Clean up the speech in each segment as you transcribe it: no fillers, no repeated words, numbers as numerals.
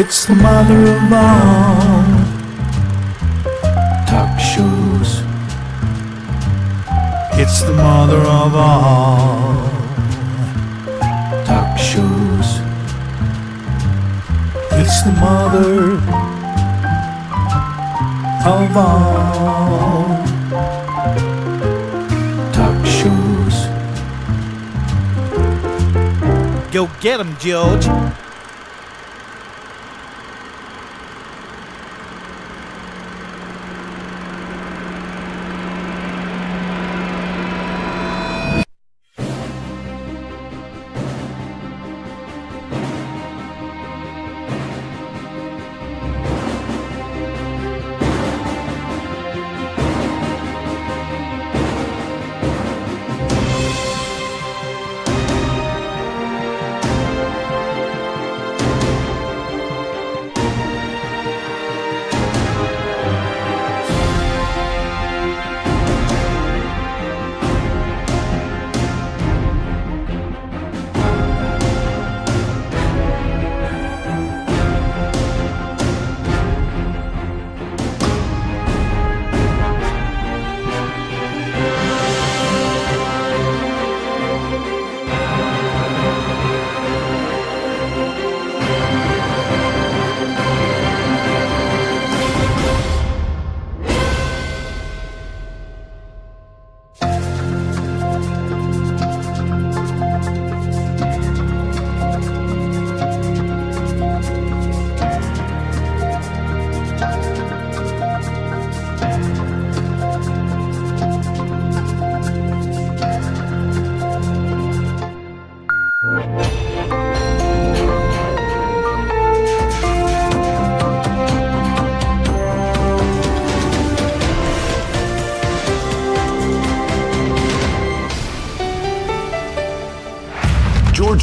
It's the mother of all talk shows. It's the mother of all talk shows. It's the mother of all talk shows. Go get 'em, George.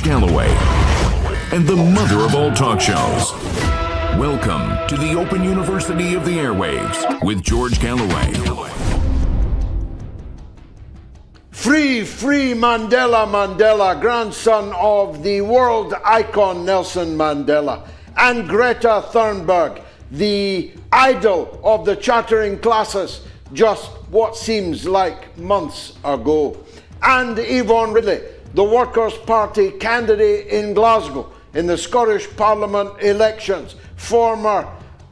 Galloway, and the mother of all talk shows. Welcome to the Open University of the Airwaves with George Galloway. Free Mandela, Mandela, grandson of the world icon Nelson Mandela, and Greta Thunberg, the idol of the chattering classes just what seems like months ago, and Yvonne Ridley, the Workers' Party candidate in Glasgow in the Scottish Parliament elections, former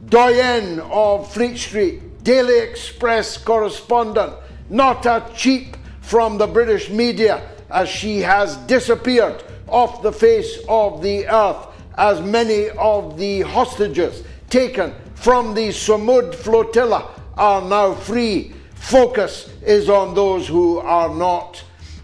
doyen of Fleet Street, Daily Express correspondent, not a cheap from the British media, as she has disappeared off the face of the earth, as many of the hostages taken from the Samud Flotilla are now free. Focus is on those who are not.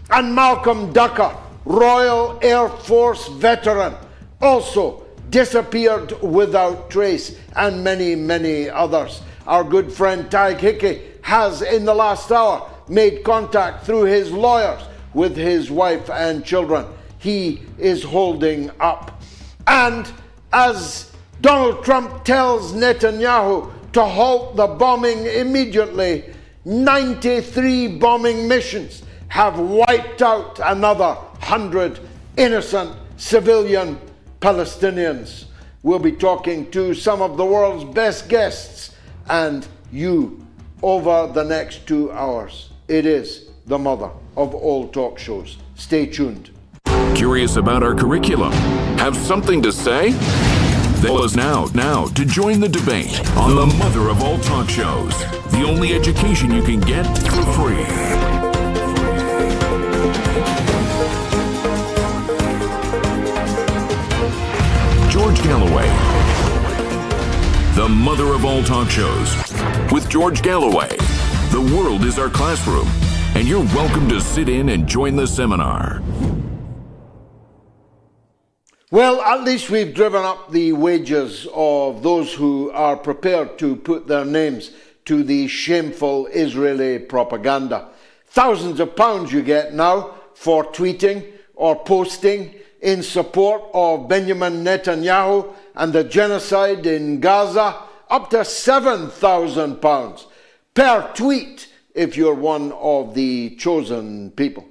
And Malcolmducker, Royal Air Force veteran, also disappeared without trace, and many, many others. Our good friend Tadhghickey has, in the last hour, made contact through his lawyers with his wife and children. He is holding up. And as Donald Trump tells Netanyahu to halt the bombing immediately, 93 bombing missions have wiped out another 100 innocent civilian Palestinians. We'll be talking to some of the world's best guests and you over the next 2 hours. It is the mother of all talk shows. Stay tuned. Curious about our curriculum? Have something to say? Tell us now to join the debate on the mother of all talk shows. The only education you can get for free. George Galloway, the mother of all talk shows. With George Galloway, the world is our classroom, and you're welcome to sit in and join the seminar. Well, at least we've driven up the wages of those who are prepared to put their names to the shameful Israeli propaganda. Thousands of pounds you get now for tweeting or posting in support of Benjamin Netanyahu and the genocide in Gaza, up to £7,000 per tweet if you're one of the chosen people.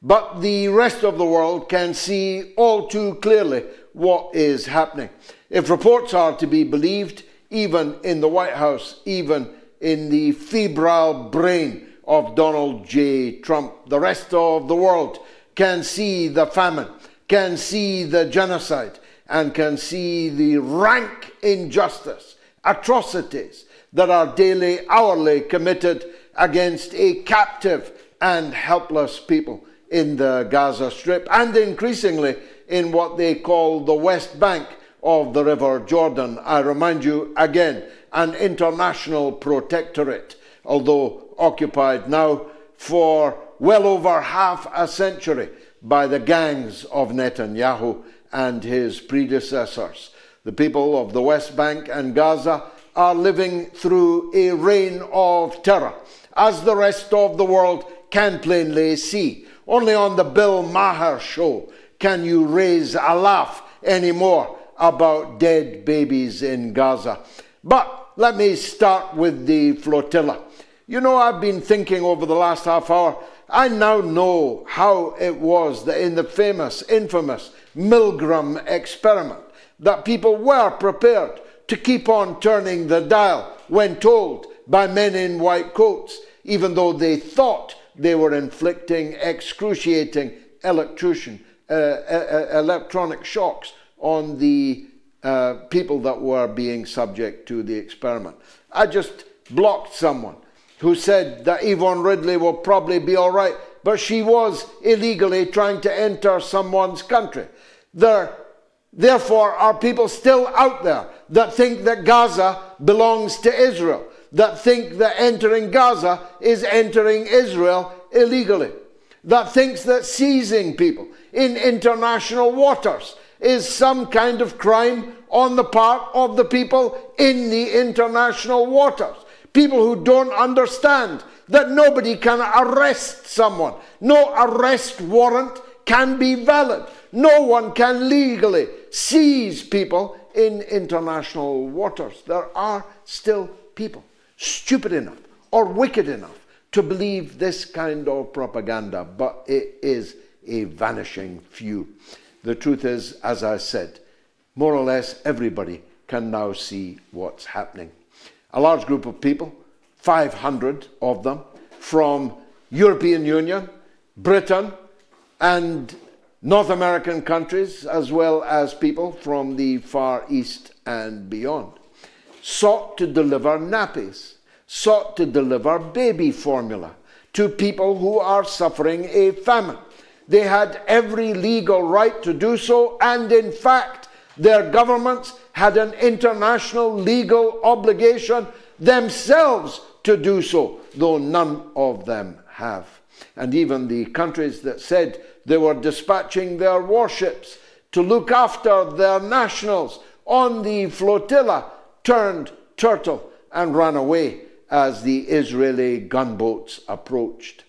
But the rest of the world can see all too clearly what is happening. If reports are to be believed, even in the White House, even in the febrile brain of Donald J. Trump, the rest of the world can see the famine, can see the genocide, and can see the rank injustice, atrocities that are daily, hourly committed against a captive and helpless people in the Gaza Strip, and increasingly in what they call the West Bank of the River Jordan. I remind you again, an international protectorate, although occupied now for well over half a century by the gangs of Netanyahu and his predecessors. The people of the West Bank and Gaza are living through a reign of terror, as the rest of the world can plainly see. Only on the Billmaher show can you raise a laugh anymore about dead babies in Gaza. But let me start with the flotilla. You know, I've been thinking over the last half hour, I now know how it was that in the famous, infamous Milgram experiment, that people were prepared to keep on turning the dial when told by men in white coats, even though they thought they were inflicting excruciating electronic shocks on the people that were being subject to the experiment. I just blocked someone who said that Yvonne Ridley will probably be all right, but she was illegally trying to enter someone's country. Therefore, are people still out there that think that Gaza belongs to Israel, that think that entering Gaza is entering Israel illegally, that thinks that seizing people in international waters is some kind of crime on the part of the people in the international waters. People who don't understand that nobody can arrest someone. No arrest warrant can be valid. No one can legally seize people in international waters. There are still people stupid enough or wicked enough to believe this kind of propaganda, but it is a vanishing few. The truth is, as I said, more or less everybody can now see what's happening. A large group of people, 500 of them, from European Union, Britain, and North American countries, as well as people from the Far East and beyond, sought to deliver nappies, sought to deliver baby formula to people who are suffering a famine. They had every legal right to do so, and in fact, their governments had an international legal obligation themselves to do so, though none of them have. And even the countries that said they were dispatching their warships to look after their nationals on the flotilla turned turtle and ran away as the Israeli gunboats approached.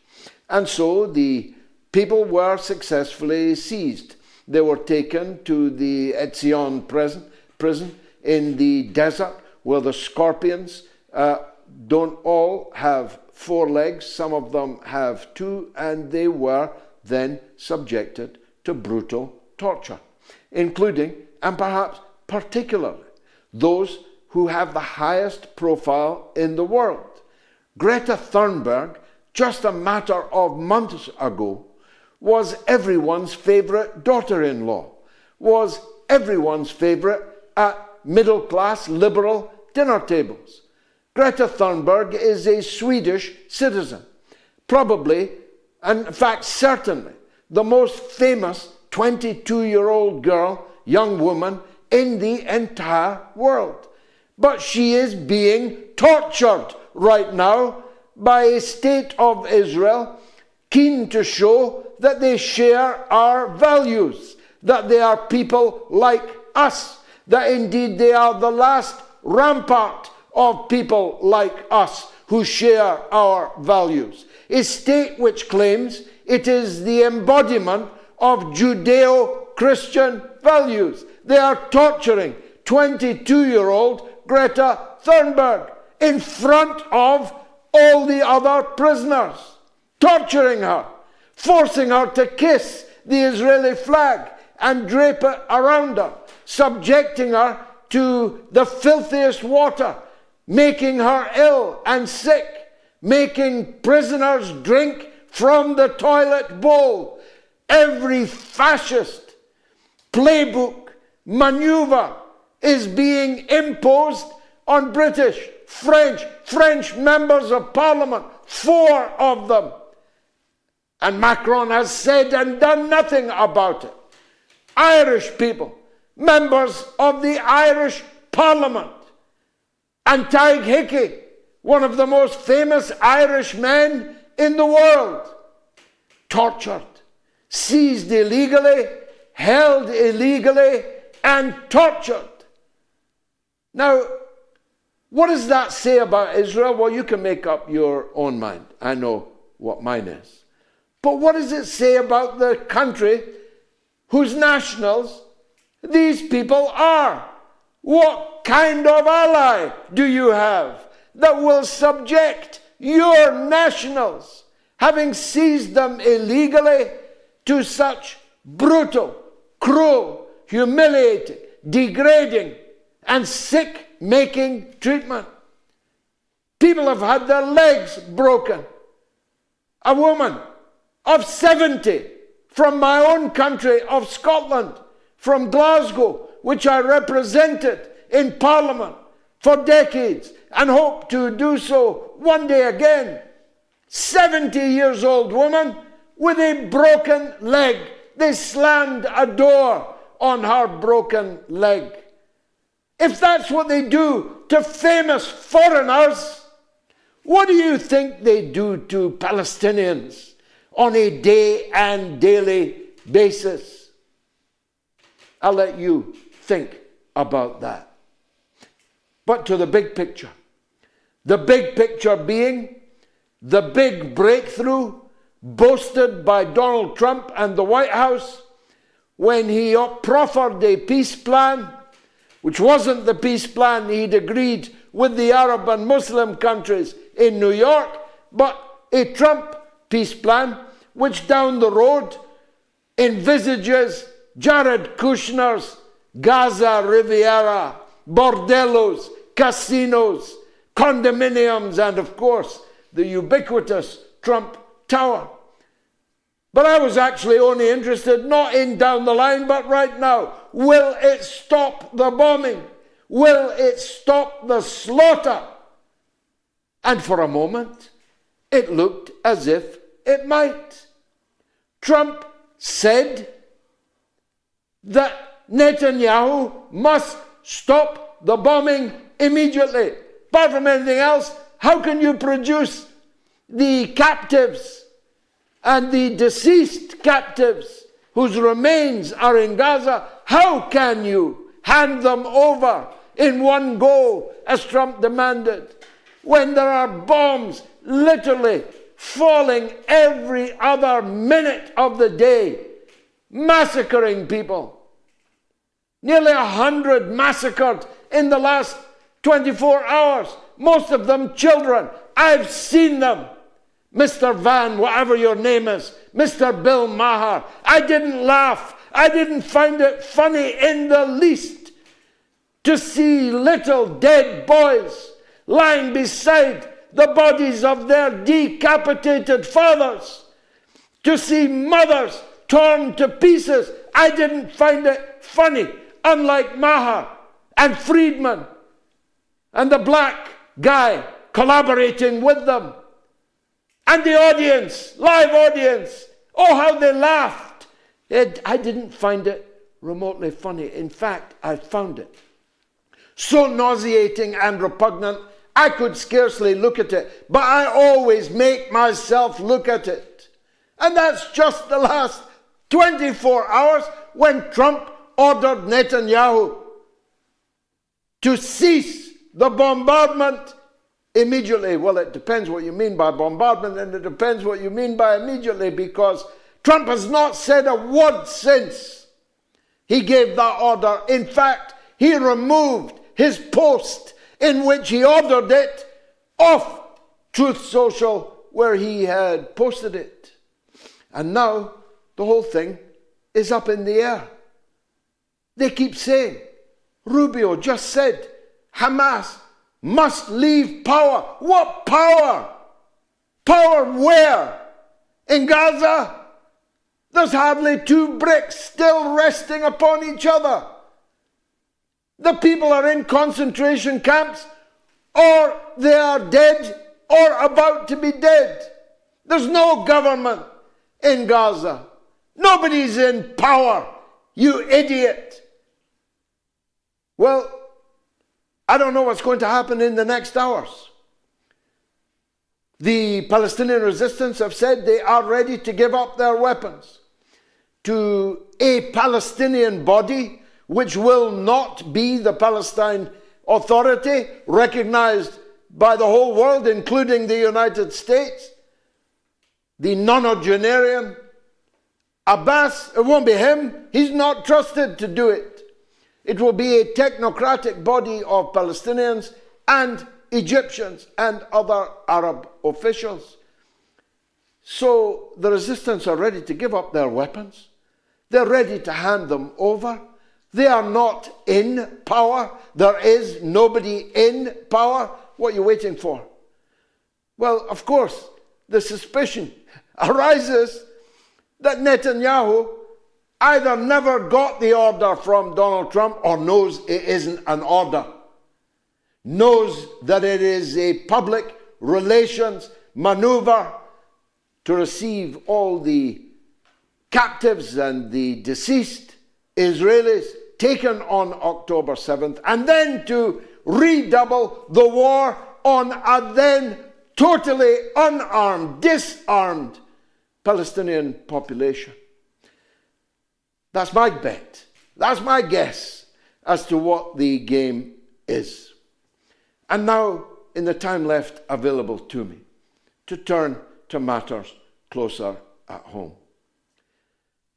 And so the people were successfully seized. They were taken to the Etzion prison in the desert, where the scorpions don't all have 4 legs, some of them have 2, and they were then subjected to brutal torture, including, and perhaps particularly, those who have the highest profile in the world. Greta Thunberg, just a matter of months ago, was everyone's favorite daughter-in-law, was everyone's favorite at middle-class liberal dinner tables. Greta Thunberg is a Swedish citizen, probably, and in fact certainly, the most famous 22-year-old girl, young woman in the entire world. But she is being tortured right now by a state of Israel keen to show that they share our values, that they are people like us, that indeed they are the last rampart of people like us who share our values. A state which claims it is the embodiment of Judeo-Christian values. They are torturing 22-year-old Greta Thunberg in front of all the other prisoners, torturing her, forcing her to kiss the Israeli flag and drape it around her, subjecting her to the filthiest water, making her ill and sick, making prisoners drink from the toilet bowl. Every fascist playbook maneuver is being imposed on British, French members of Parliament, 4 of them. And Macron has said and done nothing about it. Irish people, members of the Irish Parliament, and Tadhghickey, one of the most famous Irish men in the world, tortured, seized illegally, held illegally, and tortured. Now, what does that say about Israel? Well, you can make up your own mind. I know what mine is. But what does it say about the country whose nationals these people are? What kind of ally do you have that will subject your nationals, having seized them illegally, to such brutal, cruel, humiliating, degrading, and sick-making treatment? People have had their legs broken. A woman of 70 from my own country of Scotland, from Glasgow, which I represented in Parliament for decades and hope to do so one day again. 70 years old woman with a broken leg. They slammed a door on her broken leg. If that's what they do to famous foreigners, what do you think they do to Palestinians on a day and daily basis? I'll let you think about that. But to the big picture. The big picture being the big breakthrough boasted by Donald Trump and the White House when he proffered a peace plan, which wasn't the peace plan he'd agreed with the Arab and Muslim countries in New York, but a Trump peace plan, which down the road envisages Jared Kushner's Gaza Riviera, bordellos, casinos, condominiums, and of course the ubiquitous Trump Tower. But I was actually only interested not in down the line, but right now. Will it stop the bombing? Will it stop the slaughter? And for a moment, it looked as if it might. Trump said that Netanyahu must stop the bombing immediately. Apart from anything else, how can you produce the captives and the deceased captives whose remains are in Gaza? How can you hand them over in one go, as Trump demanded, when there are bombs literally falling every other minute of the day, massacring people? Nearly 100 massacred in the last 24 hours, most of them children. I've seen them. Mr. Van, whatever your name is, Mr. Billmaher, I didn't laugh. I didn't find it funny in the least to see little dead boys lying beside the bodies of their decapitated fathers, to see mothers torn to pieces. I didn't find it funny, unlike Maher and Friedman and the black guy collaborating with them. And the audience, live audience, oh, how they laughed. I didn't find it remotely funny. In fact, I found it so nauseating and repugnant, I could scarcely look at it. But I always make myself look at it. And that's just the last 24 hours when Trump ordered Netanyahu to cease the bombardment immediately. Well, it depends what you mean by bombardment, and it depends what you mean by immediately, because Trump has not said a word since he gave that order. In fact, he removed his post in which he ordered it off Truth Social, where he had posted it. And now the whole thing is up in the air. They keep saying, Rubio just said, Hamas must leave power. What power? Power where? In Gaza? There's hardly 2 bricks still resting upon each other. The people are in concentration camps, or they are dead, or about to be dead. There's no government in Gaza. Nobody's in power, you idiot. Well, I don't know what's going to happen in the next hours. The Palestinian resistance have said they are ready to give up their weapons to a Palestinian body which will not be the Palestine Authority, recognized by the whole world, including the United States. The nonagenarian Abbas, it won't be him. He's not trusted to do it. It will be a technocratic body of Palestinians and Egyptians and other Arab officials. So the resistance are ready to give up their weapons. They're ready to hand them over. They are not in power. There is nobody in power. What are you waiting for? Well, of course, the suspicion arises that Netanyahu either never got the order from Donald Trump or knows it isn't an order. Knows that it is a public relations maneuver to receive all the captives and the deceased Israelis taken on October 7th, and then to redouble the war on a then totally unarmed, disarmed Palestinian population. That's my bet. That's my guess as to what the game is. And now, in the time left available to me, to turn to matters closer at home.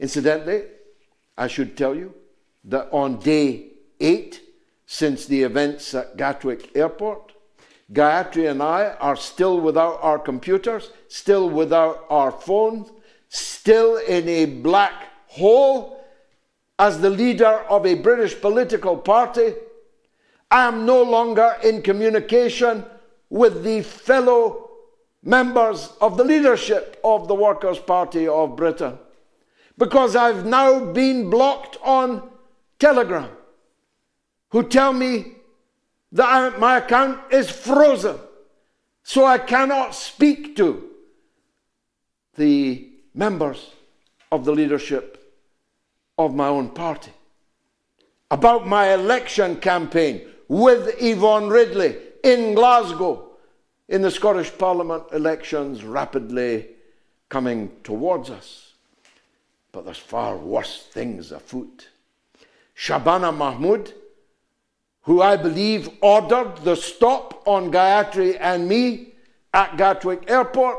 Incidentally, I should tell you that on day 8, since the events at Gatwick Airport, Gayatri and I are still without our computers, still without our phones, still in a black hole as the leader of a British political party. I am no longer in communication with the fellow members of the leadership of the Workers' Party of Britain, because I've now been blocked on Telegram, who tell me that my account is frozen, so I cannot speak to the members of the leadership of my own party about my election campaign with Yvonne Ridley in Glasgow in the Scottish Parliament elections rapidly coming towards us. But there's far worse things afoot. Shabanamahmood, who I believe ordered the stop on Gayatri and me at Gatwick Airport.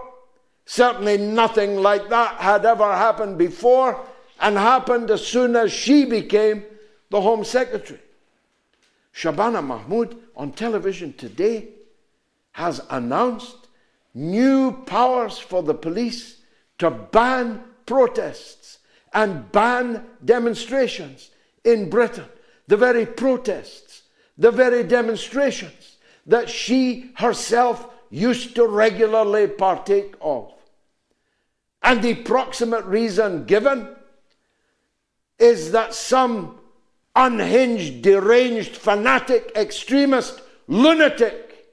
Certainly nothing like that had ever happened before, and happened as soon as she became the Home Secretary. Shabanamahmood on television today has announced new powers for the police to ban protests and ban demonstrations in Britain. The very protests, the very demonstrations that she herself used to regularly partake of. And the proximate reason given is that some unhinged, deranged, fanatic, extremist, lunatic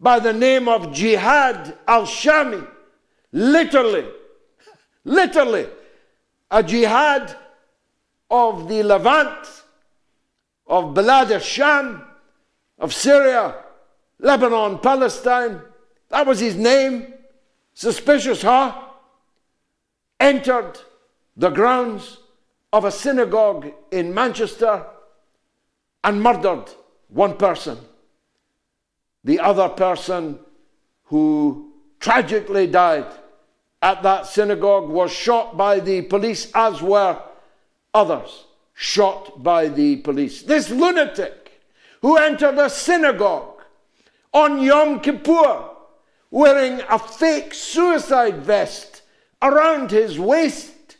by the name of Jihad al-Shami, literally, a jihad of the Levant, of Bilad al-Sham, of Syria, Lebanon, Palestine, that was his name, suspicious, huh? Entered the grounds of a synagogue in Manchester and murdered one person. The other person, who tragically died at that synagogue, was shot by the police, as were others shot by the police. This lunatic who entered a synagogue on Yom Kippur wearing a fake suicide vest around his waist,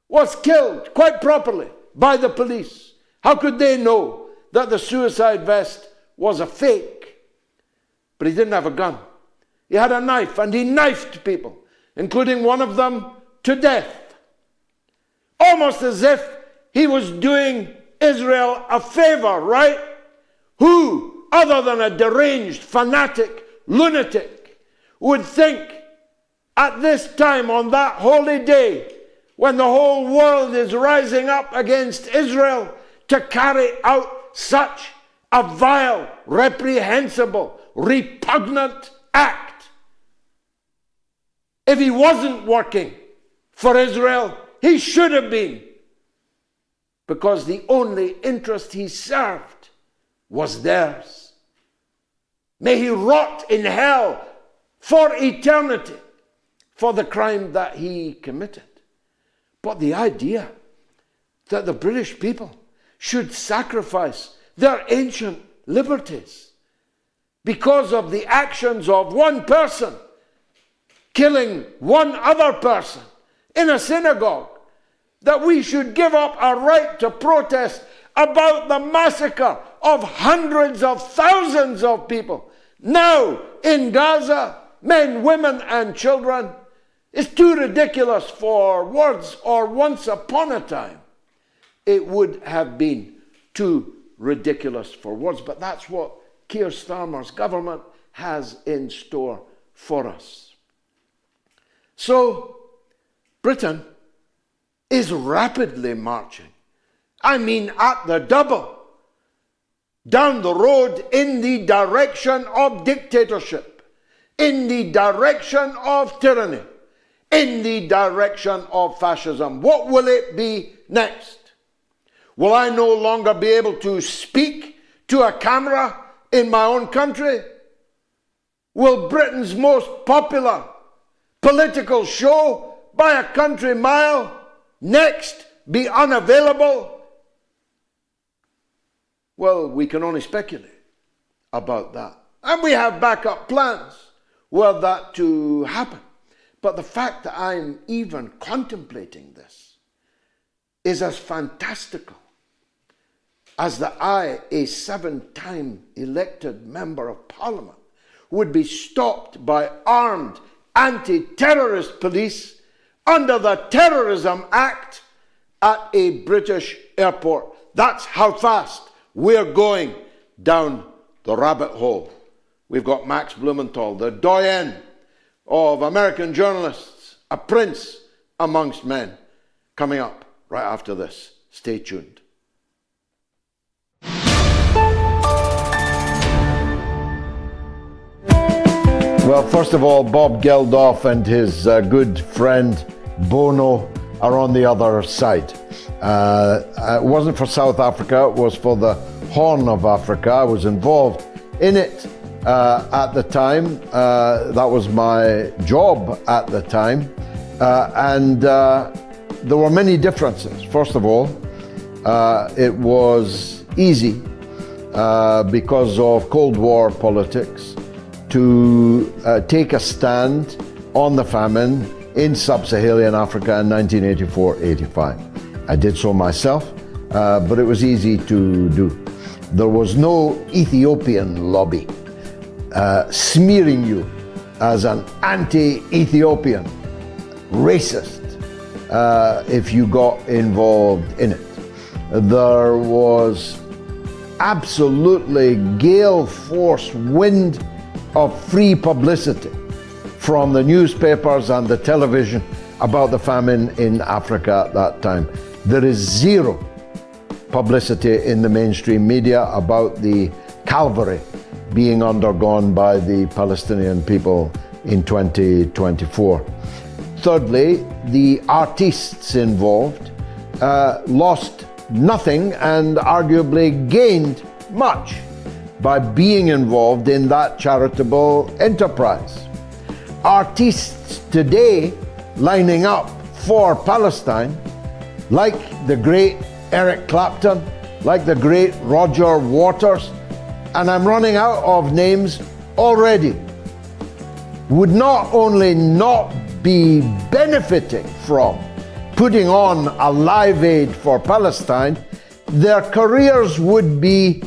was killed quite properly by the police. How could they know that the suicide vest was a fake? But he didn't have a gun. He had a knife, and he knifed people, including one of them to death. Almost as if he was doing Israel a favor, right? Who, other than a deranged, fanatic, lunatic, would think at this time, on that holy day, when the whole world is rising up against Israel, to carry out such a vile, reprehensible, repugnant act? If he wasn't working for Israel, he should have been, because the only interest he served was theirs. May he rot in hell for eternity for the crime that he committed. But the idea that the British people should sacrifice their ancient liberties because of the actions of one person killing one other person in a synagogue, that we should give up our right to protest about the massacre of hundreds of thousands of people now in Gaza, men, women, and children, is too ridiculous for words, or once upon a time it would have been too ridiculous for words. But that's what Keir Starmer's government has in store for us. So Britain is rapidly marching, I mean at the double, down the road in the direction of dictatorship, in the direction of tyranny, in the direction of fascism. What will it be next? Will I no longer be able to speak to a camera in my own country? Will Britain's most popular political show by a country mile next be unavailable? Well, we can only speculate about that. And we have backup plans were that to happen. But the fact that I'm even contemplating this is as fantastical as that I, a 7-time elected member of Parliament, would be stopped by armed anti-terrorist police under the Terrorism Act at a British airport. That's how fast we're going down the rabbit hole. We've got Max Blumenthal, the doyen of American journalists, a prince amongst men, coming up right after this. Stay tuned. Well, first of all, Bob Geldof and his good friend Bono are on the other side. It wasn't for South Africa, it was for the Horn of Africa. I was involved in it at the time. That was my job at the time. And there were many differences. First of all, it was easy because of Cold War politics to take a stand on the famine in sub-Saharan Africa in 1984-85. I did so myself, but it was easy to do. There was no Ethiopian lobby smearing you as an anti-Ethiopian racist if you got involved in it. There was absolutely gale force wind of free publicity from the newspapers and the television about the famine in Africa at that time. There is zero publicity in the mainstream media about the calvary being undergone by the Palestinian people in 2024. Thirdly, the artists involved lost nothing and arguably gained much by being involved in that charitable enterprise. Artists today lining up for Palestine, like the great Eric Clapton, like the great Roger Waters, and I'm running out of names already, would not only not be benefiting from putting on a Live Aid for Palestine, their careers would be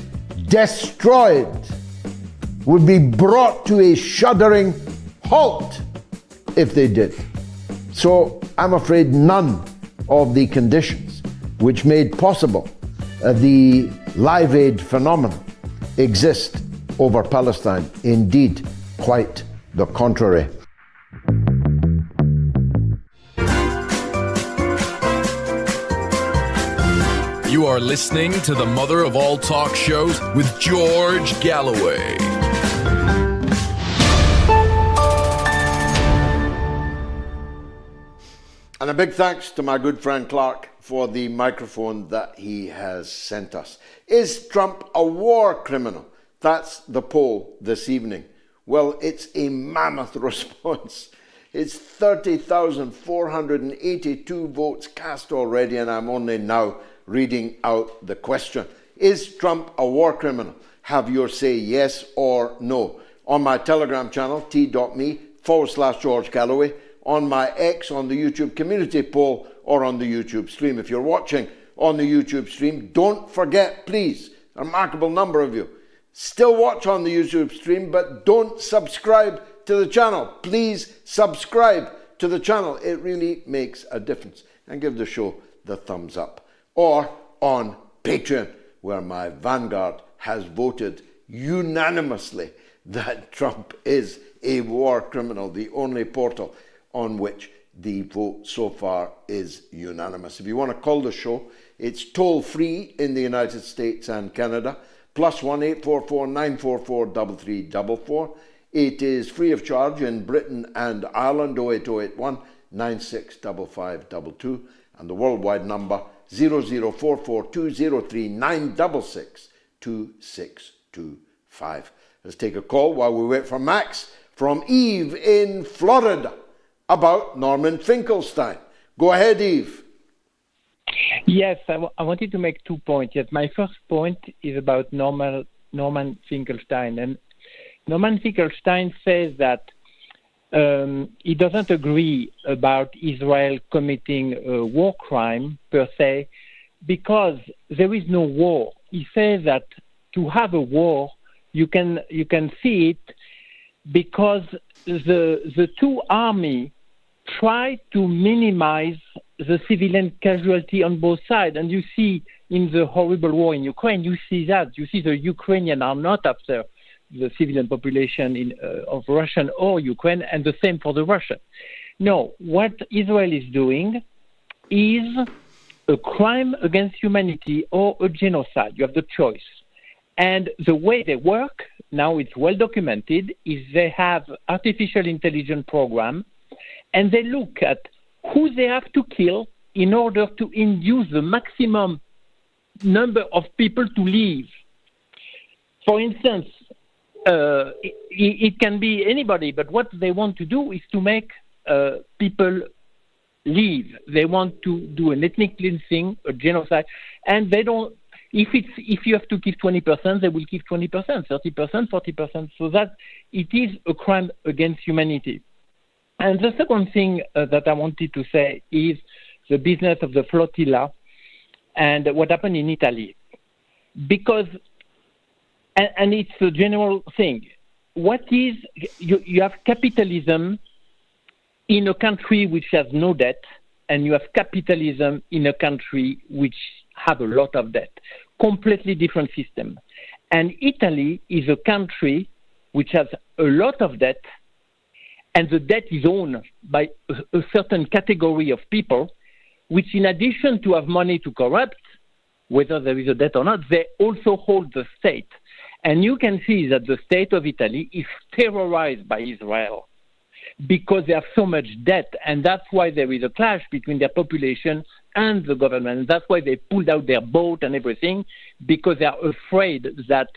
destroyed, would be brought to a shuddering halt if they did. So I'm afraid none of the conditions which made possible the Live Aid phenomenon exist over Palestine. Indeed, quite the contrary. You are listening to the mother of all talk shows with George Galloway. And a big thanks to my good friend Clark for the microphone that he has sent us. Is Trump a war criminal? That's the poll this evening. Well, it's a mammoth response. It's 30,482 votes cast already, and I'm only now reading out the question. Is Trump a war criminal? Have your say yes or no. On my Telegram channel, t.me/George Galloway, on my X, on the YouTube community poll, or on the YouTube stream. If you're watching on the YouTube stream, don't forget, please, a remarkable number of you, still watch on the YouTube stream, but don't subscribe to the channel. Please subscribe to the channel. It really makes a difference. And give the show the thumbs up. Or on Patreon, where my vanguard has voted unanimously that Trump is a war criminal, the only portal on which the vote so far is unanimous. If you want to call the show, it's toll-free in the United States and Canada, +1 844 944 3344. It is free of charge in Britain and Ireland, 08081 965522, and the worldwide number 0044203962625. Let's take a call while we wait for Max from Eve in Florida about Norman Finkelstein. Go ahead, Eve. Yes, I wanted to make 2 points. Yes, my first point is about Norman Finkelstein. And Norman Finkelstein says that he doesn't agree about Israel committing a war crime per se, because there is no war. He says that to have a war, you can see it because the two armies try to minimize the civilian casualty on both sides. And you see in the horrible war in Ukraine, you see that. You see the Ukrainians are not after the civilian population of Russian or Ukraine, and the same for the Russian. No, what Israel is doing is a crime against humanity or a genocide. You have the choice. And the way they work, now it's well documented, is they have artificial intelligence program, and they look at who they have to kill in order to induce the maximum number of people to leave. For instance, it can be anybody, but what they want to do is to make people leave. They want to do an ethnic cleansing, a genocide, and they don't. If you have to give 20%, they will give 20%, 30%, 40%. So that it is a crime against humanity. And the second thing that I wanted to say is the business of the flotilla and what happened in Italy. Because, and it's a general thing, what is, you have capitalism in a country which has no debt, and you have capitalism in a country which have a lot of debt. Completely different system. And Italy is a country which has a lot of debt, and the debt is owned by a certain category of people, which in addition to have money to corrupt, whether there is a debt or not, they also hold the state. And you can see that the state of Italy is terrorized by Israel because they have so much debt, and that's why there is a clash between their population and the government. And that's why they pulled out their boat and everything, because they are afraid that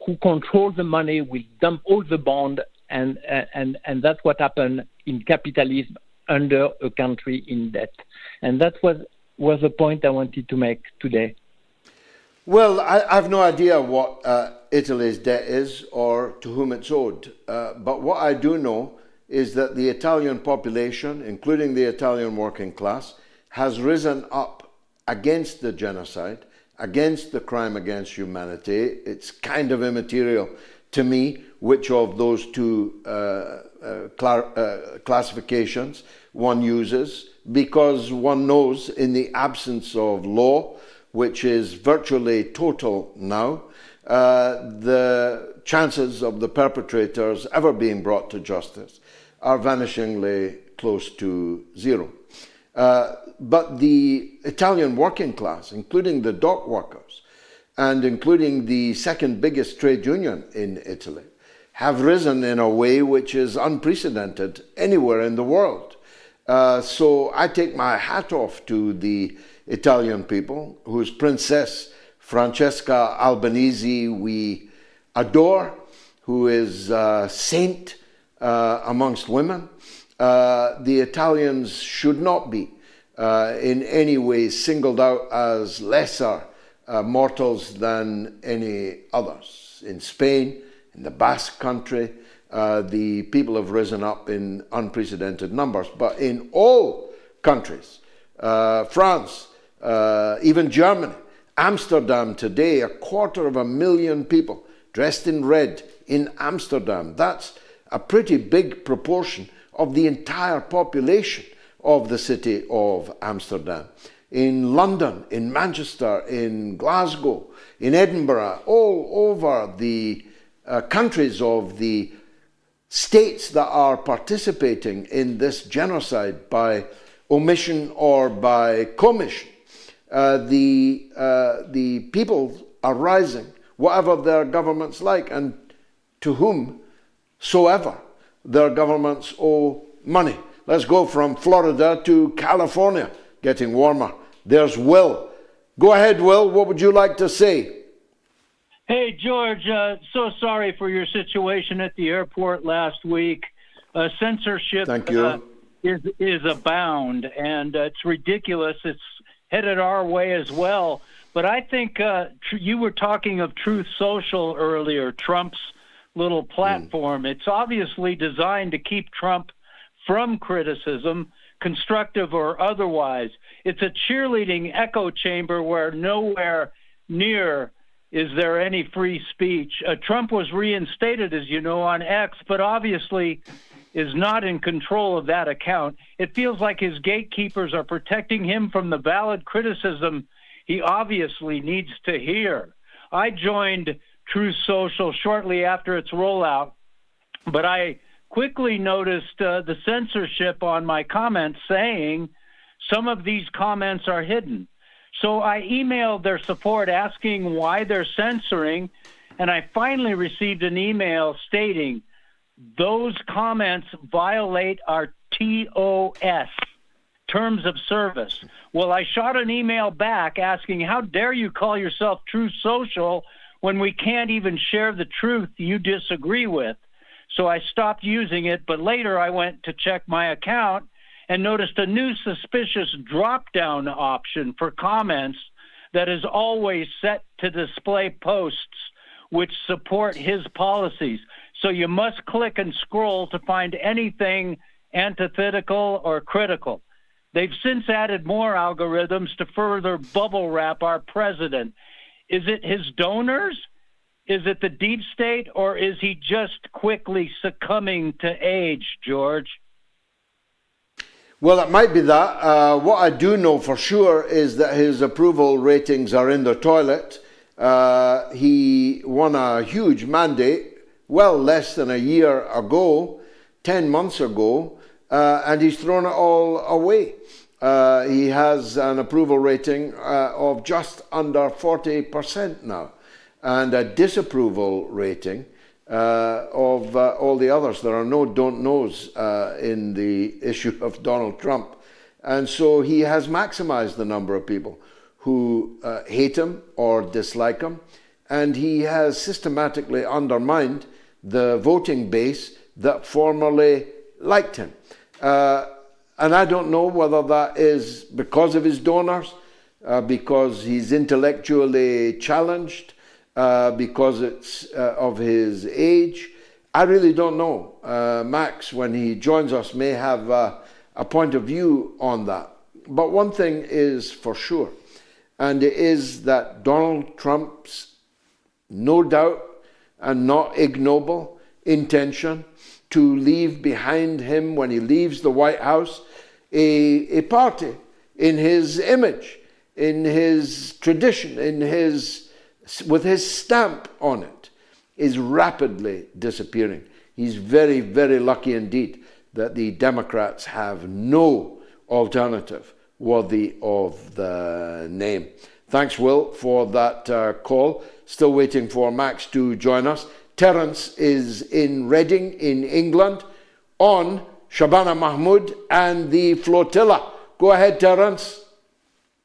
who controls the money will dump all the bond, and that's what happened in capitalism under a country in debt. And that was the point I wanted to make today. Well, I have no idea what Italy's debt is or to whom it's owed. But what I do know is that the Italian population, including the Italian working class, has risen up against the genocide, against the crime against humanity. It's kind of immaterial to me which of those two classifications one uses, because one knows in the absence of law, which is virtually total now, the chances of the perpetrators ever being brought to justice are vanishingly close to zero. But the Italian working class, including the dock workers, and including the second biggest trade union in Italy, have risen in a way which is unprecedented anywhere in the world. So I take my hat off to the Italian people, whose Princess Francesca Albanese we adore, who is a saint amongst women. The Italians should not be in any way singled out as lesser mortals than any others. In Spain, in the Basque country, the people have risen up in unprecedented numbers. But in all countries, France, even Germany, Amsterdam today, 250,000 people dressed in red in Amsterdam. That's a pretty big proportion of the entire population of the city of Amsterdam. In London, in Manchester, in Glasgow, in Edinburgh, all over the countries of the states that are participating in this genocide by omission or by commission, the people are rising, whatever their governments like, and to whomsoever their governments owe money. Let's go from Florida to California, getting warmer. There's Will. Go ahead, Will. What would you like to say? Hey, George, so sorry for your situation at the airport last week. Censorship Thank you. is abound, and it's ridiculous. It's headed our way as well. But I think you were talking of Truth Social earlier, Trump's little platform. It's obviously designed to keep Trump from criticism, constructive or otherwise. It's a cheerleading echo chamber where nowhere near is there any free speech. Trump was reinstated, as you know, on X, but obviously is not in control of that account. It feels like his gatekeepers are protecting him from the valid criticism he obviously needs to hear. I joined Truth Social shortly after its rollout, but I quickly noticed the censorship on my comments saying some of these comments are hidden. So I emailed their support asking why they're censoring, and I finally received an email stating those comments violate our TOS, terms of service. Well, I shot an email back asking, how dare you call yourself Truth Social when we can't even share the truth you disagree with? So I stopped using it, but later I went to check my account and noticed a new suspicious drop-down option for comments that is always set to display posts which support his policies. So you must click and scroll to find anything antithetical or critical. They've since added more algorithms to further bubble wrap our president. Is it his donors? Is it the deep state? Or is he just quickly succumbing to age, George? Well, it might be that. What I do know for sure is that his approval ratings are in the toilet. He won a huge mandate, well less than a year ago, 10 months ago, and he's thrown it all away. He has an approval rating of just under 40% now, and a disapproval rating of all the others. There are no don't knows in the issue of Donald Trump. And so he has maximized the number of people who hate him or dislike him, and he has systematically undermined the voting base that formerly liked him. And I don't know whether that is because of his donors, because he's intellectually challenged, because it's of his age. I really don't know. Max, when he joins us, may have a point of view on that. But one thing is for sure, and it is that Donald Trump's no doubt and not ignoble intention to leave behind him when he leaves the White House a party in his image, in his tradition, with his stamp on it, is rapidly disappearing. He's very, very lucky indeed that the Democrats have no alternative worthy of the name. Thanks, Will, for that call. Still waiting for Max to join us. Terence is in Reading in England on Shabanamahmood and the Flotilla. Go ahead, Terence.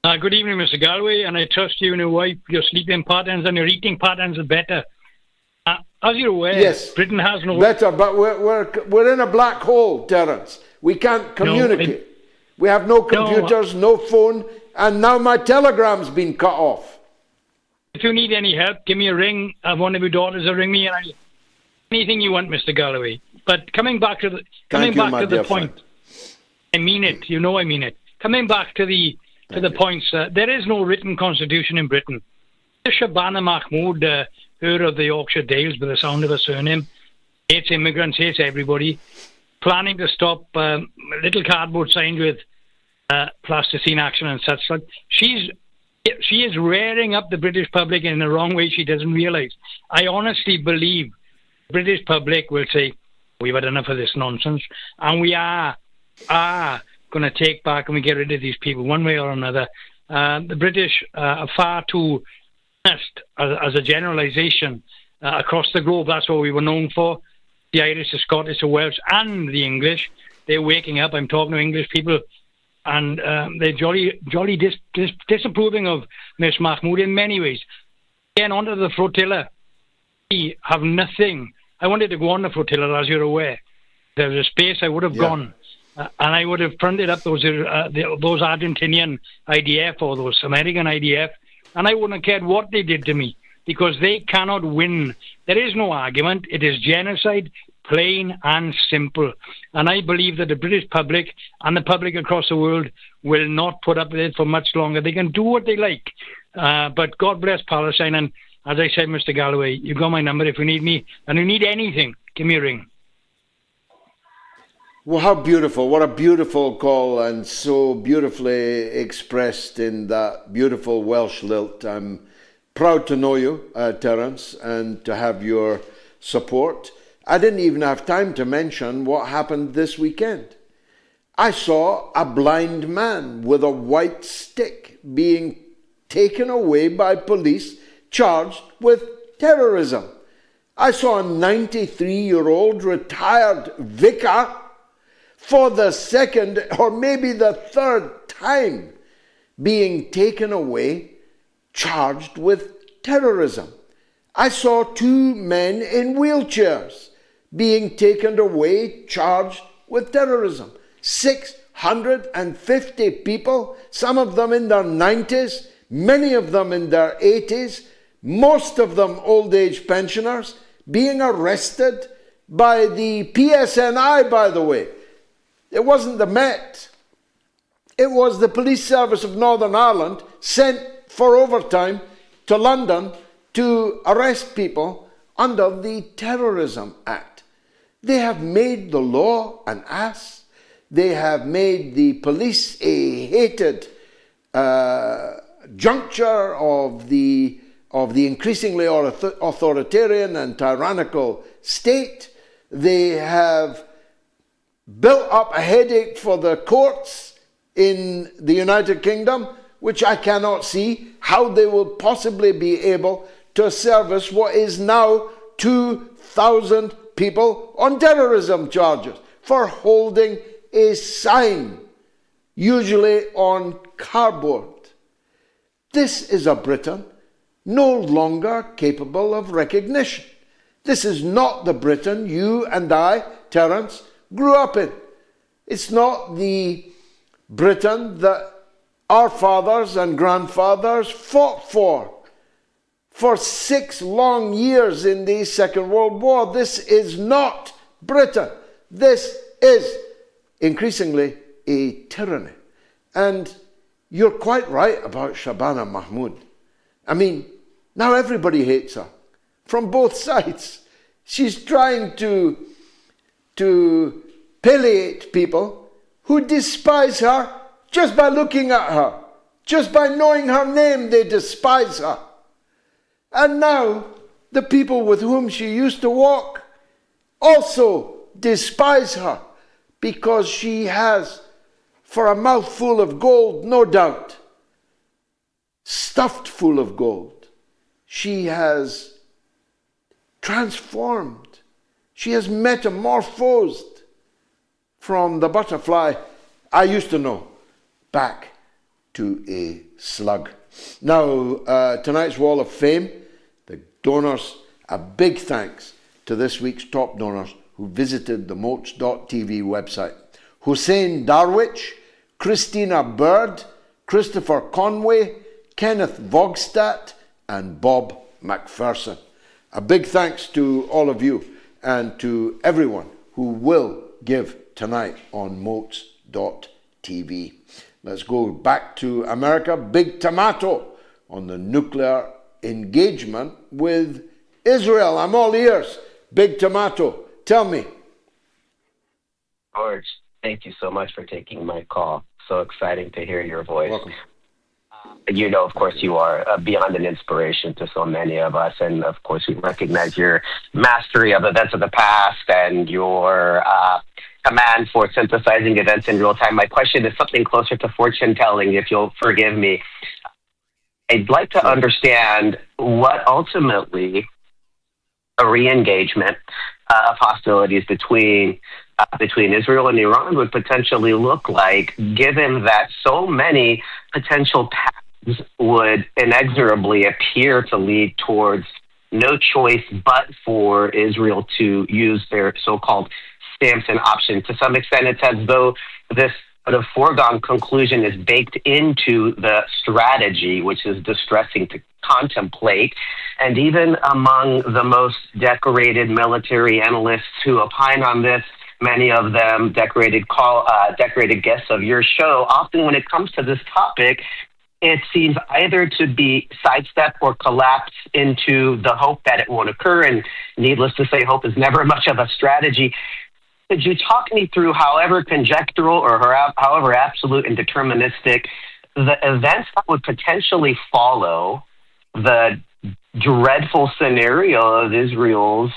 Good evening, Mr. Galloway, and I trust you and your wife, your sleeping patterns and your eating patterns are better. As you're aware, yes, Britain has no... Better, but we're in a black hole, Terence. We can't communicate. We have no computers, no phone, and now my telegram's been cut off. If you need any help, give me a ring. One of your daughters will ring me, and anything you want, Mr. Galloway. But coming back to the point, I mean it. You know I mean it. Coming back to the points, there is no written constitution in Britain. Shabanamahmood, her of the Yorkshire Dales, by the sound of her surname, hates immigrants, hates everybody, planning to stop little cardboard signs with plasticine action and such. She is rearing up the British public in the wrong way she doesn't realise. I honestly believe the British public will say, we've had enough of this nonsense, and we are going to take back and we get rid of these people one way or another. The British are far too honest as a generalisation across the globe. That's what we were known for. The Irish, the Scottish, the Welsh and the English, they're waking up. I'm talking to English people, and they're jolly disapproving of Miss Mahmood in many ways. Again, onto the flotilla. We have nothing. I wanted to go on the flotilla, as you're aware. There was a space I would have gone, and I would have fronted up those Argentinian IDF or those American IDF, and I wouldn't have cared what they did to me, because they cannot win. There is no argument. It is genocide, plain and simple. And I believe that the British public and the public across the world will not put up with it for much longer. They can do what they like. But God bless Palestine. And as I said, Mr. Galloway, you got my number. If you need me and you need anything, give me a ring. Well, how beautiful. What a beautiful call, and so beautifully expressed in that beautiful Welsh lilt. I'm proud to know you, Terence, and to have your support. I didn't even have time to mention what happened this weekend. I saw a blind man with a white stick being taken away by police charged with terrorism. I saw a 93-year-old retired vicar for the second or maybe the third time being taken away charged with terrorism. I saw two men in wheelchairs being taken away charged with terrorism. 650 people, some of them in their 90s, many of them in their 80s, most of them old age pensioners, being arrested by the PSNI, by the way. It wasn't the Met. It was the Police Service of Northern Ireland sent for overtime to London to arrest people under the Terrorism Act. They have made the law an ass. They have made the police a hated juncture of the increasingly authoritarian and tyrannical state. They have built up a headache for the courts in the United Kingdom, which I cannot see how they will possibly be able to service what is now 2,000 people on terrorism charges for holding a sign, usually on cardboard. This is a Britain no longer capable of recognition. This is not the Britain you and I, Terence, grew up in. It's not the Britain that our fathers and grandfathers fought for for 6 long years in the Second World War. This is not Britain. This is increasingly a tyranny. And you're quite right about Shabanamahmood. I mean, now everybody hates her from both sides. She's trying to palliate people who despise her just by looking at her. Just by knowing her name, they despise her. And now the people with whom she used to walk also despise her because she has, for a mouthful of gold, no doubt, stuffed full of gold, she has transformed. She has metamorphosed from the butterfly I used to know back to a slug. Now, tonight's Wall of Fame, the donors, a big thanks to this week's top donors who visited the MOATS.tv website. Hussein Darwich, Christina Bird, Christopher Conway, Kenneth Vogstad, and Bob McPherson. A big thanks to all of you and to everyone who will give tonight on MOATS.tv. Let's go back to America. Big Tomato on the nuclear engagement with Israel. I'm all ears. Big Tomato, tell me. George, thank you so much for taking my call. So exciting to hear your voice. Welcome. You know, of course, you are beyond an inspiration to so many of us. And, of course, we recognize your mastery of events of the past and your command for synthesizing events in real time. My question is something closer to fortune telling, if you'll forgive me. I'd like to understand what ultimately a re-engagement of hostilities between Israel and Iran would potentially look like, given that so many potential paths would inexorably appear to lead towards no choice but for Israel to use their so-called Samson option. To some extent, it's as though this sort of foregone conclusion is baked into the strategy, which is distressing to contemplate. And even among the most decorated military analysts who opine on this, many of them decorated guests of your show, often when it comes to this topic, it seems either to be sidestepped or collapse into the hope that it won't occur. And needless to say, hope is never much of a strategy. Could you talk me through, however conjectural or however absolute and deterministic, the events that would potentially follow the dreadful scenario of Israel's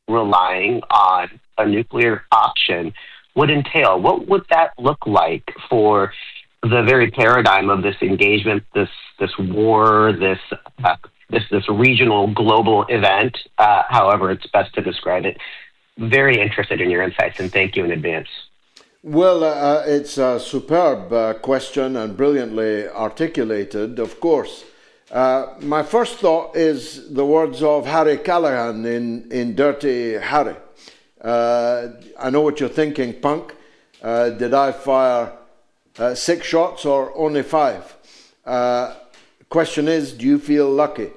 relying on a nuclear option would entail? What would that look like for the very paradigm of this engagement, this war, this regional global event, however it's best to describe it? Very interested in your insights, and thank you in advance. Well, it's a superb question and brilliantly articulated, of course. My first thought is the words of Harry Callahan in Dirty Harry. I know what you're thinking, punk. Did I fire 6 shots or only 5? Question is, do you feel lucky,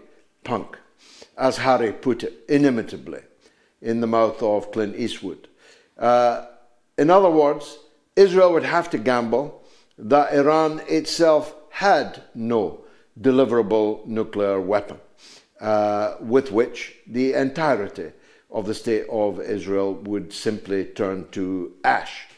punk? As Harry put it, inimitably, in the mouth of Clint Eastwood. In other words, Israel would have to gamble that Iran itself had no deliverable nuclear weapon with which the entirety of the state of Israel would simply turn to ash,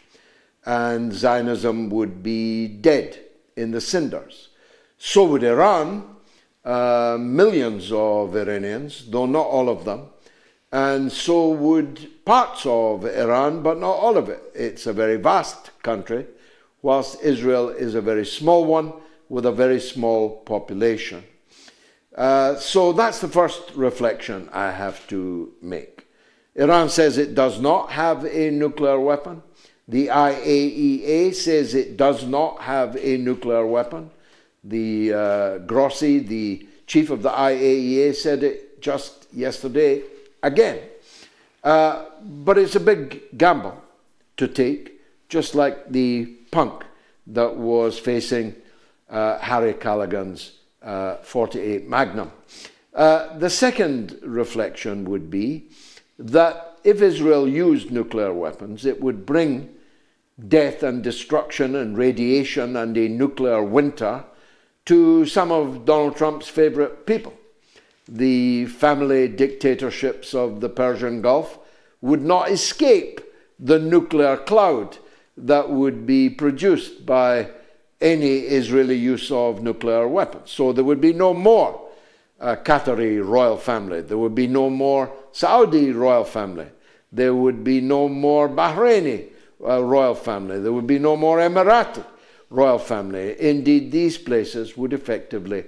and Zionism would be dead in the cinders. So would Iran, millions of Iranians, though not all of them, and so would parts of Iran, but not all of it. It's a very vast country, whilst Israel is a very small one with a very small population. So that's the first reflection I have to make. Iran says it does not have a nuclear weapon. The IAEA says it does not have a nuclear weapon. The Grossi, the chief of the IAEA, said it just yesterday again. But it's a big gamble to take, just like the punk that was facing Harry Callaghan's .48 Magnum. The second reflection would be that if Israel used nuclear weapons, it would bring death and destruction and radiation and a nuclear winter to some of Donald Trump's favorite people. The family dictatorships of the Persian Gulf would not escape the nuclear cloud that would be produced by any Israeli use of nuclear weapons. So there would be no more Qatari royal family. There would be no more Saudi royal family. There would be no more Bahraini royal family. There would be no more Emirati royal family. Indeed, these places would effectively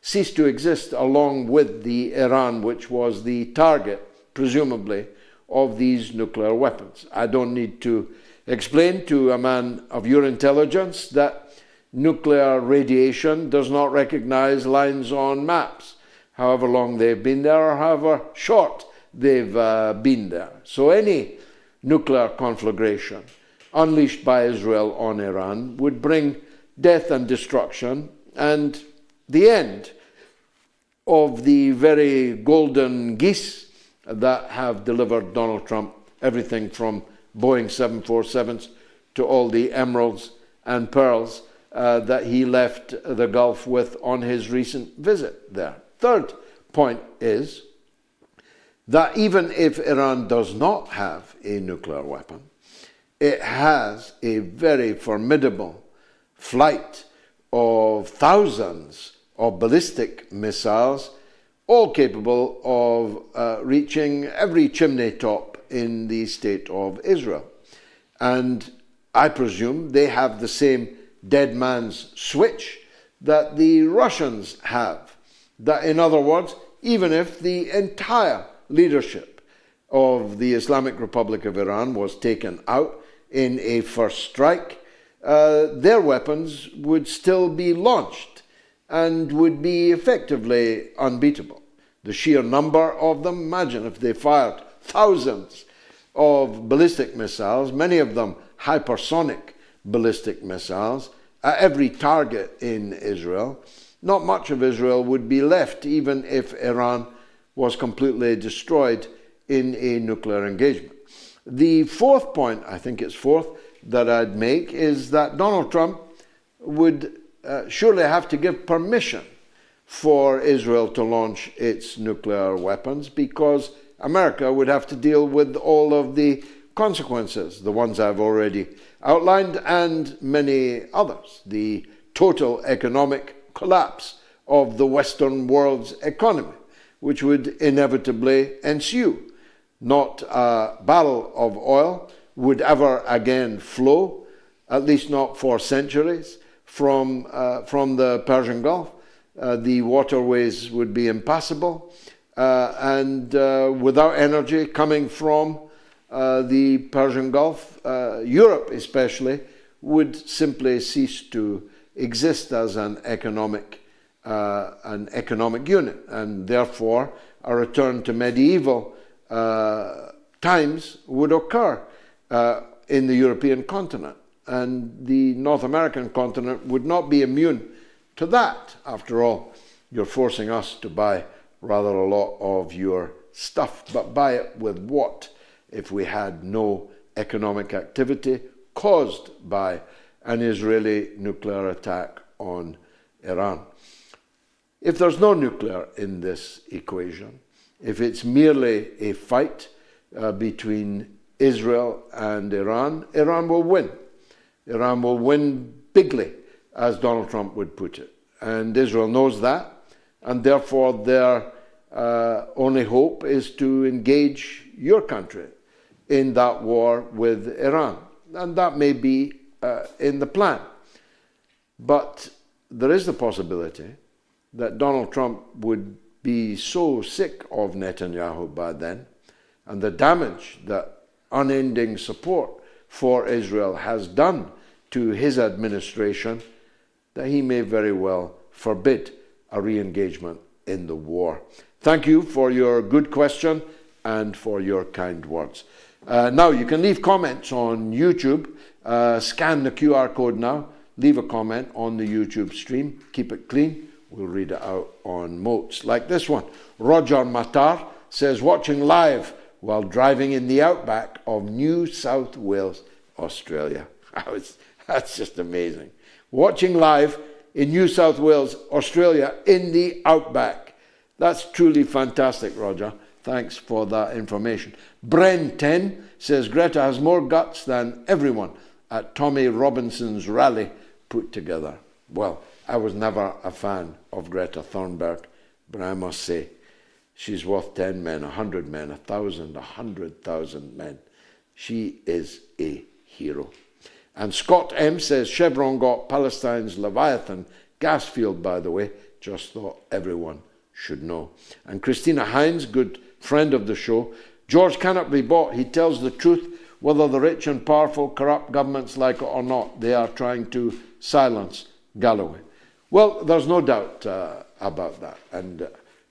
cease to exist along with the Iran, which was the target, presumably, of these nuclear weapons. I don't need to explain to a man of your intelligence that nuclear radiation does not recognize lines on maps, however long they've been there or however short they've been there. So any nuclear conflagration unleashed by Israel on Iran would bring death and destruction and the end of the very golden geese that have delivered Donald Trump everything from Boeing 747s to all the emeralds and pearls that he left the Gulf with on his recent visit there. Third point is that even if Iran does not have a nuclear weapon, it has a very formidable flight of thousands of ballistic missiles, all capable of reaching every chimney top in the state of Israel. And I presume they have the same dead man's switch that the Russians have. That, in other words, even if the entire leadership of the Islamic Republic of Iran was taken out in a first strike, their weapons would still be launched and would be effectively unbeatable. The sheer number of them, imagine if they fired thousands of ballistic missiles, many of them hypersonic ballistic missiles, at every target in Israel. Not much of Israel would be left, even if Iran was completely destroyed in a nuclear engagement. The fourth point, I think it's fourth, that I'd make is that Donald Trump would surely have to give permission for Israel to launch its nuclear weapons, because America would have to deal with all of the consequences, the ones I've already outlined, and many others. The total economic collapse of the Western world's economy, which would inevitably ensue. Not a barrel of oil would ever again flow, at least not for centuries, from the Persian Gulf. The waterways would be impassable, and without energy coming from the Persian Gulf, Europe especially would simply cease to exist as an economic unit, and therefore a return to medieval times would occur in the European continent, and the North American continent would not be immune to that. After all, you're forcing us to buy rather a lot of your stuff, but buy it with what if we had no economic activity caused by an Israeli nuclear attack on Iran? If there's no nuclear in this equation, if it's merely a fight between Israel and Iran, Iran will win. Iran will win bigly, as Donald Trump would put it. And Israel knows that, and therefore their only hope is to engage your country in that war with Iran. And that may be in the plan. But there is the possibility that Donald Trump would be so sick of Netanyahu by then, and the damage that unending support for Israel has done to his administration, that he may very well forbid a re-engagement in the war. Thank you for your good question and for your kind words. Now, you can leave comments on YouTube. Scan the QR code now. Leave a comment on the YouTube stream. Keep it clean. we'll read it out on MOATS. Like this one. Roger Matar says, watching live while driving in the outback of New South Wales, Australia. That's just amazing. Watching live in New South Wales, Australia, in the outback. That's truly fantastic, Roger. Thanks for that information. Bren 10 says, Greta has more guts than everyone at Tommy Robinson's rally put together. Well, I was never a fan of Greta Thunberg, but I must say, she's worth 10 men, 100 men, 1,000, 100,000 men. She is a hero. And Scott M says, Chevron got Palestine's Leviathan gas field, by the way. Just thought everyone should know. And Christina Hines, good friend of the show, George cannot be bought. He tells the truth, whether the rich and powerful, corrupt governments like it or not. They are trying to silence Galloway. Well, there's no doubt about that. And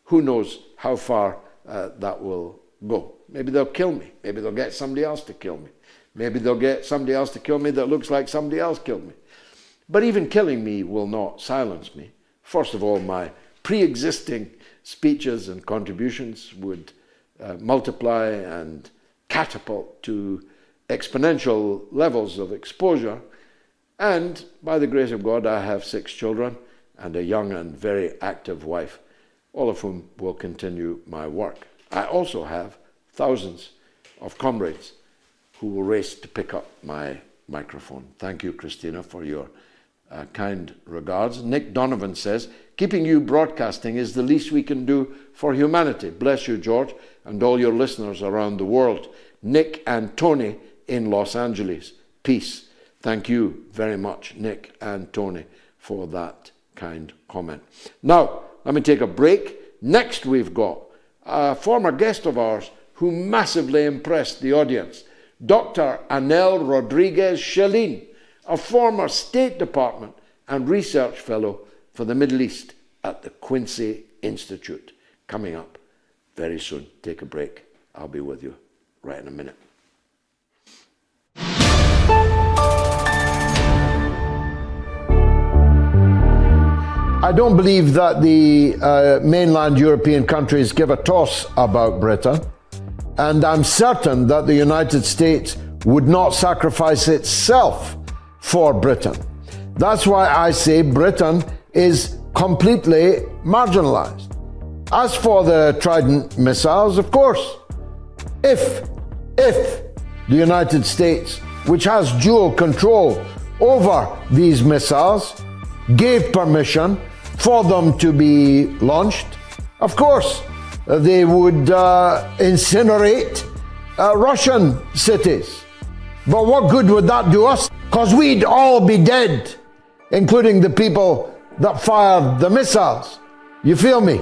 who knows how far that will go. Maybe they'll kill me. Maybe they'll get somebody else to kill me. Maybe they'll get somebody else to kill me that looks like somebody else killed me. But even killing me will not silence me. First of all, my pre-existing speeches and contributions would multiply and catapult to exponential levels of exposure. And by the grace of God, I have 6 children and a young and very active wife, all of whom will continue my work. I also have thousands of comrades who will race to pick up my microphone. Thank you, Christina, for your kind regards. Nick Donovan says, keeping you broadcasting is the least we can do for humanity. Bless you, George, and all your listeners around the world. Nick and Tony in Los Angeles. Peace. Thank you very much, Nick and Tony, for that kind comment. Now, let me take a break. Next, we've got a former guest of ours who massively impressed the audience, Dr. Annelle Rodriguez Sheline, a former State Department and research fellow for the Middle East at the Quincy Institute. Coming up very soon. Take a break. I'll be with you right in a minute. I don't believe that the mainland European countries give a toss about Britain, and I'm certain that the United States would not sacrifice itself for Britain. That's why I say Britain is completely marginalized. As for the Trident missiles, of course, if the United States, which has dual control over these missiles, gave permission for them to be launched, of course, they would incinerate Russian cities. But what good would that do us? Because we'd all be dead, including the people that fired the missiles. You feel me?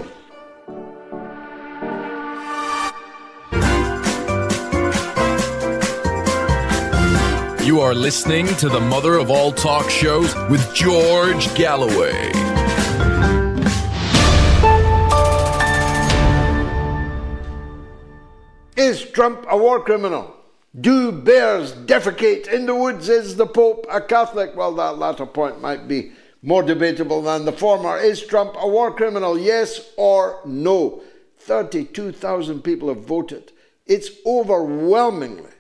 You are listening to the mother of all talk shows with George Galloway. Is Trump a war criminal? Do bears defecate in the woods? Is the Pope a Catholic? Well, that latter point might be more debatable than the former. Is Trump a war criminal? Yes or no? 32,000 people have voted. It's overwhelmingly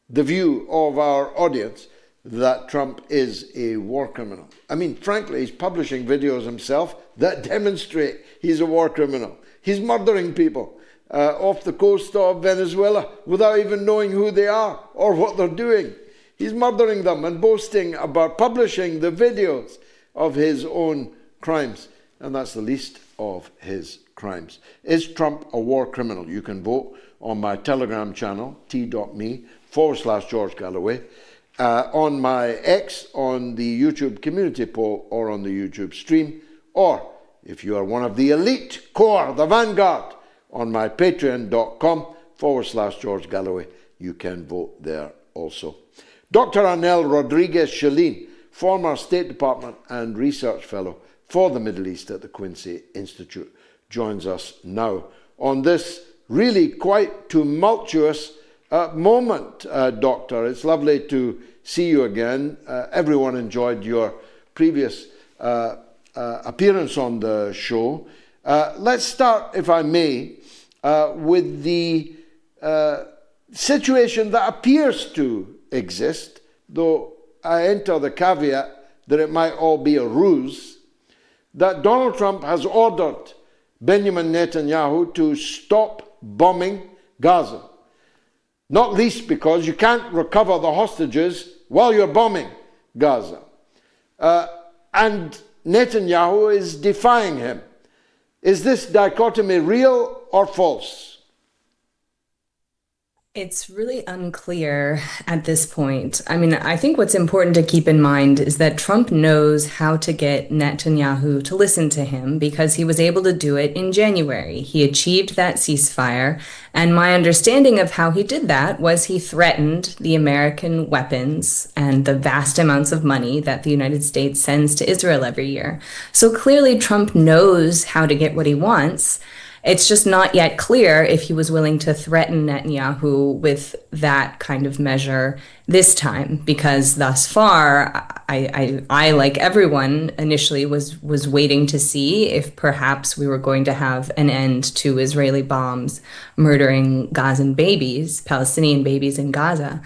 the view of our audience that Trump is a war criminal. I mean, frankly, he's publishing videos himself that demonstrate he's a war criminal. He's murdering people off the coast of Venezuela without even knowing who they are or what they're doing. He's murdering them and boasting about publishing the videos of his own crimes. And that's the least of his crimes. Is Trump a war criminal? You can vote on my Telegram channel, t.me/George Galloway, on my X, on the YouTube community poll, or on the YouTube stream, or if you are one of the elite core, the vanguard, on my patreon.com/George Galloway, you can vote there also. Dr. Annelle Rodriguez Sheline, former State Department and research fellow for the Middle East at the Quincy Institute, joins us now on this really quite tumultuous moment, Doctor. It's lovely to see you again. Everyone enjoyed your previous appearance on the show. Let's start, if I may, with the situation that appears to exist, though I enter the caveat that it might all be a ruse, that Donald Trump has ordered Benjamin Netanyahu to stop bombing Gaza. Not least because you can't recover the hostages while you're bombing Gaza. And Netanyahu is defying him. Is this dichotomy real or false? It's really unclear at this point. I mean, I think what's important to keep in mind is that Trump knows how to get Netanyahu to listen to him because he was able to do it in January. He achieved that ceasefire. And my understanding of how he did that was he threatened the American weapons and the vast amounts of money that the United States sends to Israel every year. So clearly Trump knows how to get what he wants. It's just not yet clear if he was willing to threaten Netanyahu with that kind of measure this time, because thus far, I like everyone, initially was waiting to see if perhaps we were going to have an end to Israeli bombs murdering Gazan babies, Palestinian babies in Gaza.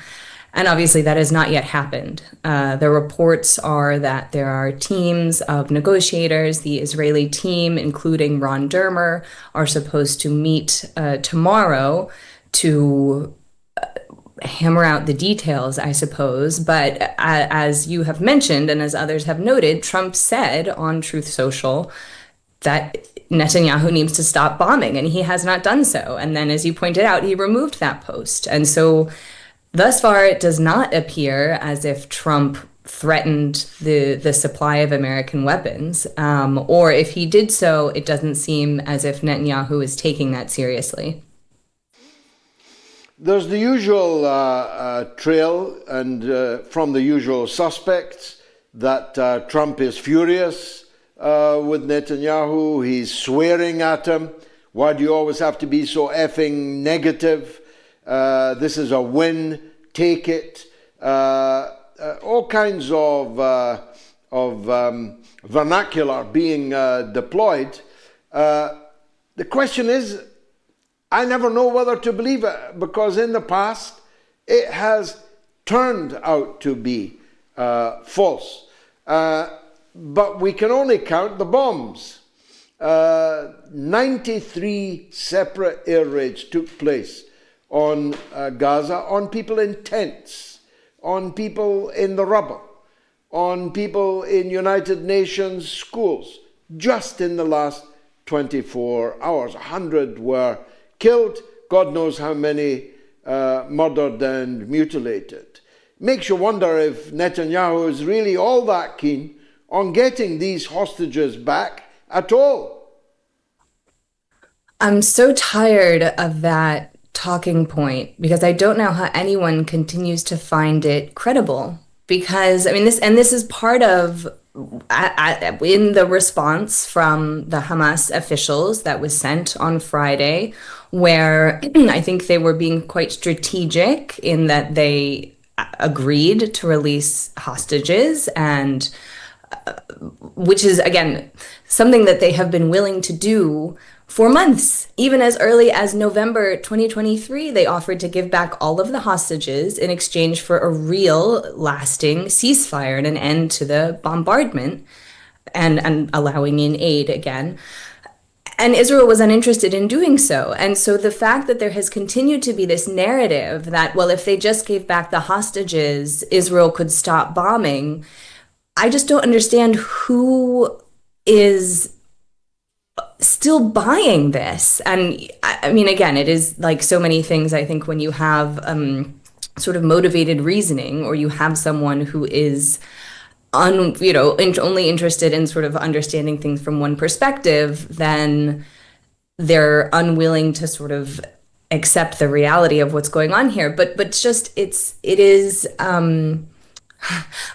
And obviously that has not yet happened. The reports are that there are teams of negotiators. The Israeli team, including Ron Dermer, are supposed to meet tomorrow to hammer out the details, I suppose. But as you have mentioned, and as others have noted, Trump said on Truth Social that Netanyahu needs to stop bombing, and he has not done so. And then, as you pointed out, he removed that post. And so thus far, it does not appear as if Trump threatened the supply of American weapons, or if he did so, it doesn't seem as if Netanyahu is taking that seriously. There's the usual trail and from the usual suspects that Trump is furious with Netanyahu. He's swearing at him. Why do you always have to be so effing negative? This is a win, take it. All kinds of vernacular being deployed. The question is, I never know whether to believe it, because in the past it has turned out to be false. But we can only count the bombs. 93 separate air raids took place on Gaza, on people in tents, on people in the rubble, on people in United Nations schools, just in the last 24 hours. 100 were killed, God knows how many murdered and mutilated. Makes you wonder if Netanyahu is really all that keen on getting these hostages back at all. I'm so tired of that talking point, because I don't know how anyone continues to find it credible. Because I mean, this is part of in the response from the Hamas officials that was sent on Friday, where I think they were being quite strategic in that they agreed to release hostages, and which is again something that they have been willing to do for months. Even as early as November 2023, they offered to give back all of the hostages in exchange for a real lasting ceasefire and an end to the bombardment and allowing in aid again. And Israel was uninterested in doing so. And so the fact that there has continued to be this narrative that, well, if they just gave back the hostages, Israel could stop bombing, I just don't understand who is still buying this. And I mean, again, it is like so many things. I think when you have sort of motivated reasoning, or you have someone who is only interested in sort of understanding things from one perspective, then they're unwilling to sort of accept the reality of what's going on here. But it is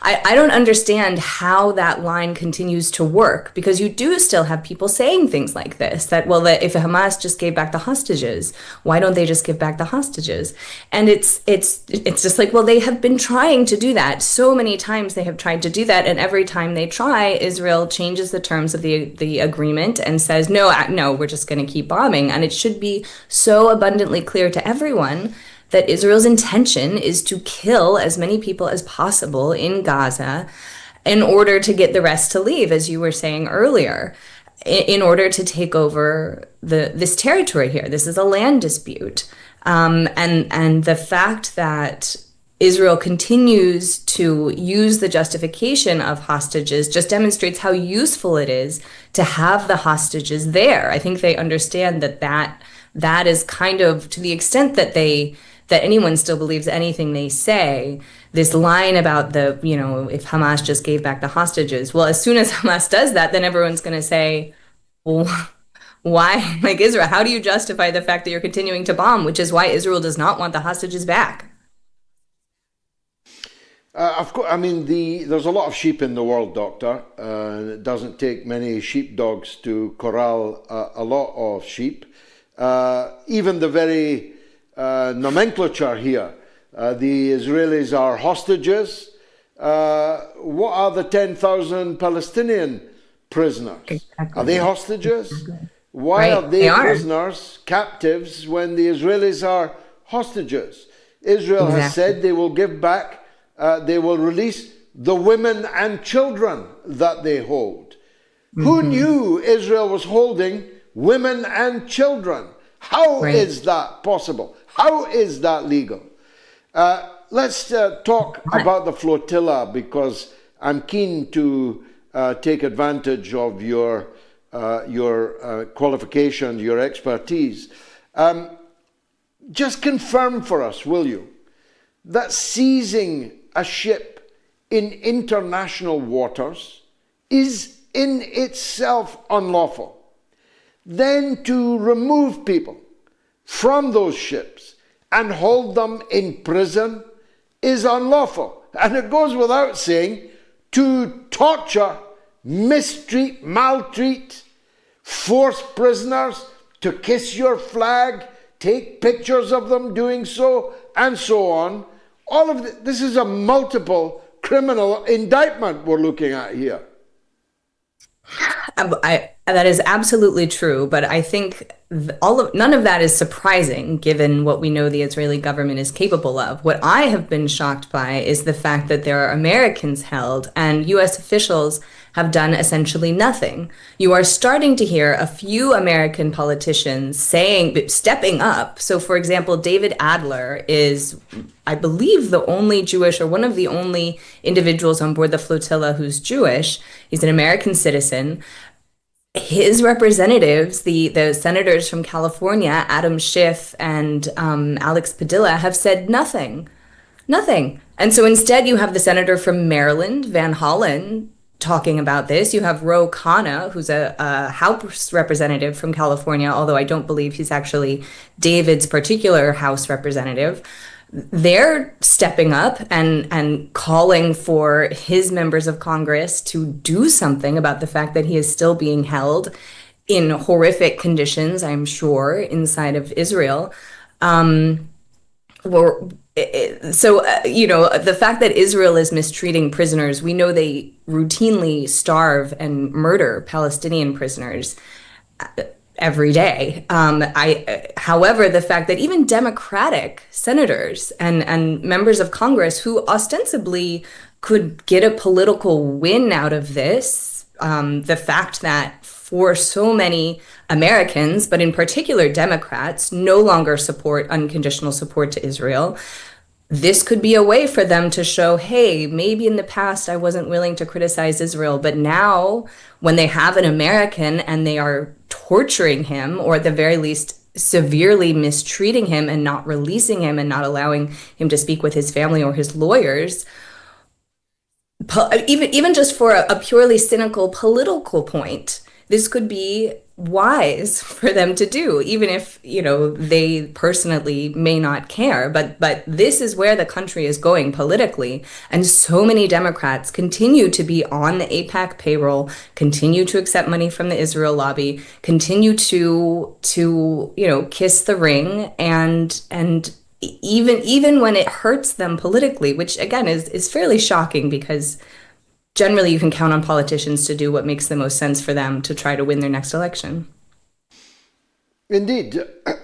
I don't understand how that line continues to work, because you do still have people saying things like this, that, well, that if Hamas just gave back the hostages, why don't they just give back the hostages? And it's just like, well, they have been trying to do that. So many times they have tried to do that. And every time they try, Israel changes the terms of the agreement and says, no, we're just going to keep bombing. And it should be so abundantly clear to everyone that Israel's intention is to kill as many people as possible in Gaza in order to get the rest to leave, as you were saying earlier, in order to take over this territory here. This is a land dispute. And the fact that Israel continues to use the justification of hostages just demonstrates how useful it is to have the hostages there. I think they understand that is kind of, to the extent that anyone still believes anything they say, this line about if Hamas just gave back the hostages, well, as soon as Hamas does that, then everyone's going to say, well, why, like, Israel, how do you justify the fact that you're continuing to bomb, which is why Israel does not want the hostages back? Of course, I mean, there's a lot of sheep in the world, Doctor. It doesn't take many sheepdogs to corral a lot of sheep. Even the very nomenclature here. The Israelis are hostages. What are the 10,000 Palestinian prisoners? Exactly. Are they hostages? Why are they prisoners, captives, when the Israelis are hostages? Israel has said they will give back, they will release the women and children that they hold. Who knew Israel was holding women and children? How is that possible? How is that legal? Let's talk about the flotilla, because I'm keen to take advantage of your qualification, your expertise. Just confirm for us, will you, that seizing a ship in international waters is in itself unlawful. Then to remove people from those ships and hold them in prison is unlawful. And it goes without saying, to torture, mistreat, maltreat, force prisoners to kiss your flag, take pictures of them doing so, and so on. All of this is a multiple criminal indictment we're looking at here. That is absolutely true, but I think none of that is surprising given what we know the Israeli government is capable of. What I have been shocked by is the fact that there are Americans held and U.S. officials have done essentially nothing. You are starting to hear a few American politicians stepping up. So, for example, Davidadler is, I believe, the only Jewish, or one of the only individuals on board the flotilla who's Jewish. He's an American citizen. His representatives, the senators from California, Adam Schiff and Alex Padilla, have said nothing. And so instead you have the senator from Maryland, Van Hollen, talking about this. You have Ro Khanna, who's a House representative from California, although I don't believe he's actually David's particular House representative. They're stepping up and calling for his members of Congress to do something about the fact that he is still being held in horrific conditions, I'm sure, inside of Israel. The fact that Israel is mistreating prisoners, we know they routinely starve and murder Palestinian prisoners every day. However, the fact that even Democratic senators and members of Congress who ostensibly could get a political win out of this, the fact that for so many Americans, but in particular Democrats, no longer support unconditional support to Israel, this could be a way for them to show, hey, maybe in the past I wasn't willing to criticize Israel, but now when they have an American and they are torturing him, or at the very least severely mistreating him and not releasing him and not allowing him to speak with his family or his lawyers, even just for a purely cynical political point, this could be wise for them to do, even if, they personally may not care. But this is where the country is going politically. And so many Democrats continue to be on the AIPAC payroll, continue to accept money from the Israel lobby, continue to kiss the ring, and even when it hurts them politically, which again is fairly shocking, because generally you can count on politicians to do what makes the most sense for them to try to win their next election. Indeed.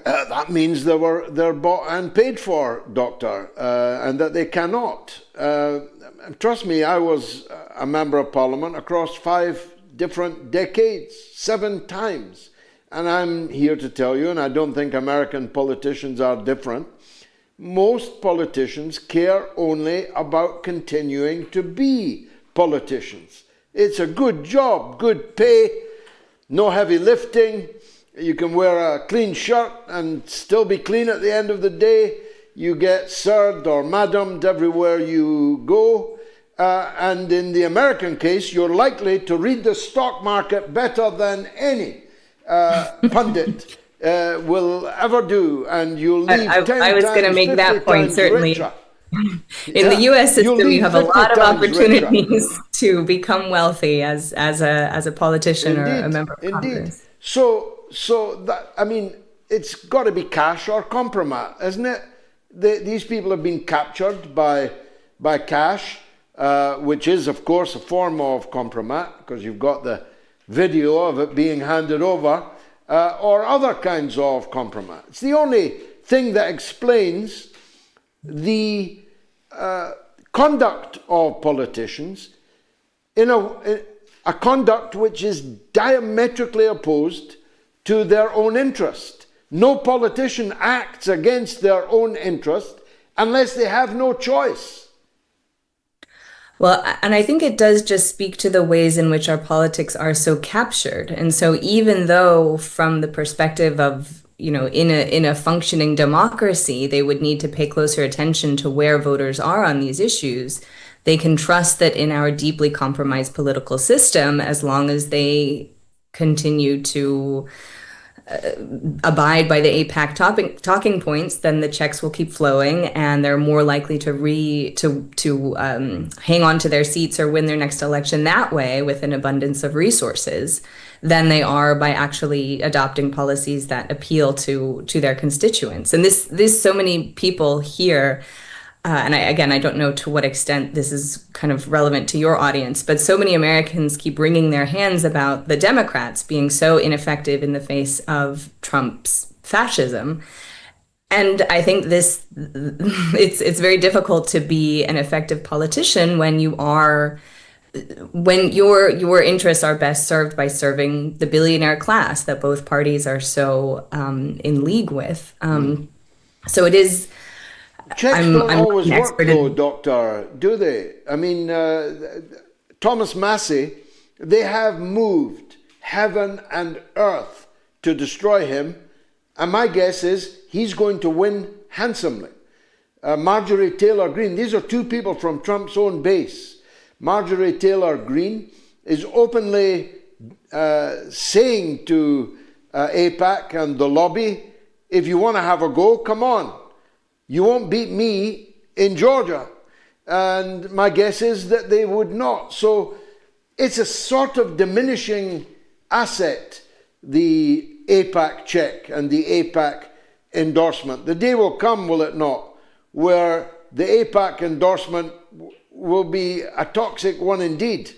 That means they're bought and paid for, Doctor, and that they cannot. Trust me, I was a member of Parliament across 5 different decades, 7 times. And I'm here to tell you, and I don't think American politicians are different, most politicians care only about continuing to be politicians. It's a good job, good pay, no heavy lifting. You can wear a clean shirt and still be clean at the end of the day. You get sired or madamed everywhere you go. And in the American case, you're likely to read the stock market better than any pundit will ever do. And you'll leave I was going to make that point, certainly. Richer. In the U.S. system, you have a lot of opportunities to become wealthy as a politician. Indeed, or a member of Congress. So that, I mean, it's got to be cash or compromise, isn't it? These people have been captured by cash, which is, of course, a form of compromise, because you've got the video of it being handed over, or other kinds of compromise. It's the only thing that explains the conduct of politicians in a conduct which is diametrically opposed to their own interest. No politician acts against their own interest unless they have no choice. Well, and I think it does just speak to the ways in which our politics are so captured. And so even though from the perspective of, in a functioning democracy, they would need to pay closer attention to where voters are on these issues, they can trust that in our deeply compromised political system, as long as they continue to abide by the AIPAC talking points, then the checks will keep flowing, and they're more likely to hang on to their seats or win their next election that way with an abundance of resources than they are by actually adopting policies that appeal to their constituents. And this so many people here. And I don't know to what extent this is kind of relevant to your audience, but so many Americans keep wringing their hands about the Democrats being so ineffective in the face of Trump's fascism. And I think it's very difficult to be an effective politician when your interests are best served by serving the billionaire class that both parties are so in league with. So it is. Checks don't always work, though, Doctor, do they? I mean, Thomasmassie, they have moved heaven and earth to destroy him, and my guess is he's going to win handsomely. Marjorie Taylor Greene, these are 2 people from Trump's own base. Marjorie Taylor Greene is openly saying to AIPAC and the lobby, if you want to have a go, come on. You won't beat me in Georgia. And my guess is that they would not. So it's a sort of diminishing asset, the AIPAC check and the AIPAC endorsement. The day will come, will it not, where the AIPAC endorsement will be a toxic one indeed.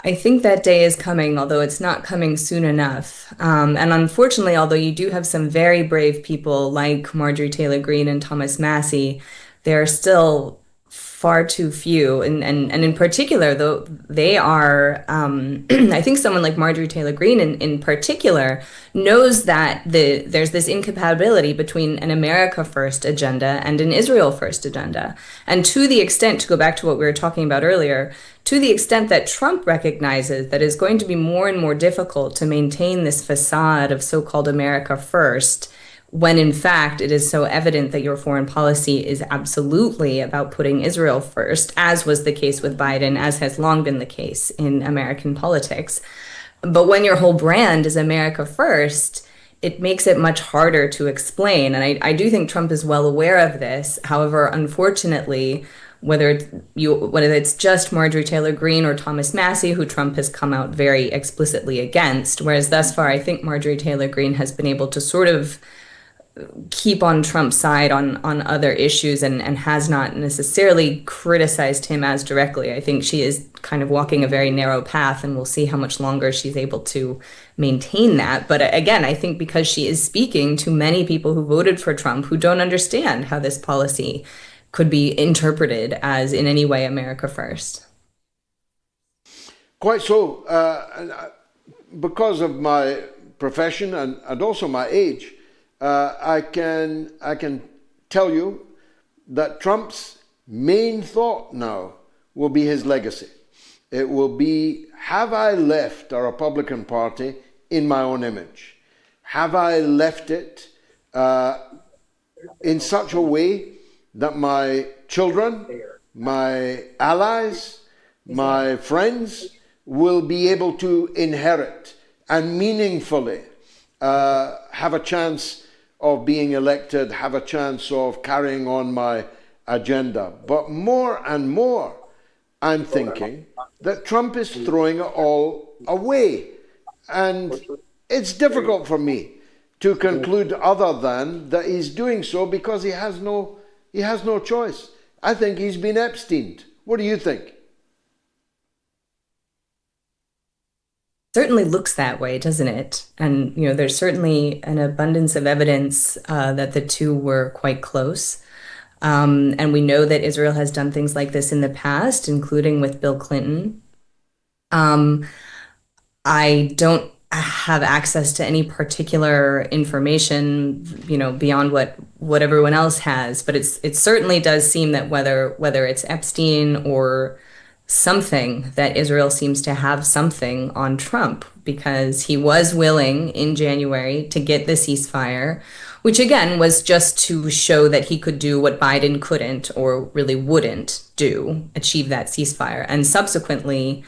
I think that day is coming, although it's not coming soon enough. And unfortunately, although you do have some very brave people like Marjorie Taylor Greene and Thomasmassie, there are still far too few. And in particular, though, they are, I think someone like Marjorie Taylor Greene in particular knows that there's this incompatibility between an America First agenda and an Israel First agenda. And to the extent, to go back to what we were talking about earlier, to the extent that Trump recognizes that it's going to be more and more difficult to maintain this facade of so-called America First, when in fact it is so evident that your foreign policy is absolutely about putting Israel first, as was the case with Biden, as has long been the case in American politics. But when your whole brand is America First, it makes it much harder to explain. And I do think Trump is well aware of this. However, unfortunately, whether it's just Marjorie Taylor Greene or Thomasmassie, who Trump has come out very explicitly against, whereas thus far I think Marjorie Taylor Greene has been able to sort of keep on Trump's side on other issues and has not necessarily criticized him as directly. I think she is kind of walking a very narrow path, and we'll see how much longer she's able to maintain that. But again, I think because she is speaking to many people who voted for Trump who don't understand how this policy could be interpreted as in any way America First. Quite so. Because of my profession and also my age, I can tell you that Trump's main thought now will be his legacy. It will be, have I left the Republican Party in my own image? Have I left it in such a way that my children, my allies, my friends will be able to inherit and meaningfully have a chance of being elected, have a chance of carrying on my agenda. But more and more, I'm thinking that Trump is throwing it all away. And it's difficult for me to conclude other than that he's doing so because he has no choice. I think he's been Epsteined. What do you think? Certainly looks that way, doesn't it? And there's certainly an abundance of evidence that the two were quite close. And we know that Israel has done things like this in the past, including with Bill Clinton. I don't have access to any particular information, beyond what everyone else has. But it certainly does seem that whether it's Epstein or something, that Israel seems to have something on Trump, because he was willing in January to get the ceasefire, which again was just to show that he could do what Biden couldn't or really wouldn't do, achieve that ceasefire. And subsequently,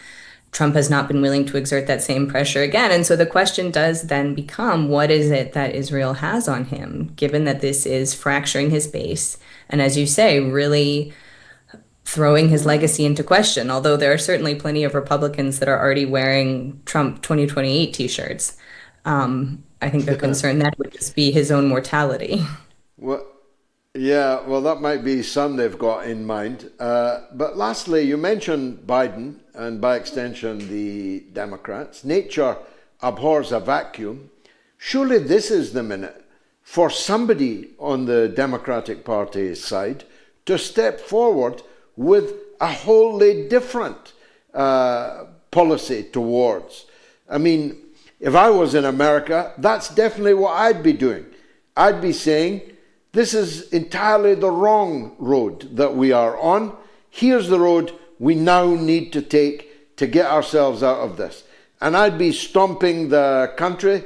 Trump has not been willing to exert that same pressure again. And so the question does then become, what is it that Israel has on him, given that this is fracturing his base? And as you say, really throwing his legacy into question, although there are certainly plenty of Republicans that are already wearing Trump 2028 t-shirts. I think they're concerned that would just be his own mortality. Well, that might be some they've got in mind. But lastly, you mentioned Biden, and by extension the Democrats. Nature abhors a vacuum. Surely this is the minute for somebody on the Democratic Party's side to step forward with a wholly different policy towards. I mean, if I was in America, that's definitely what I'd be doing. I'd be saying, this is entirely the wrong road that we are on. Here's the road we now need to take to get ourselves out of this. And I'd be stomping the country,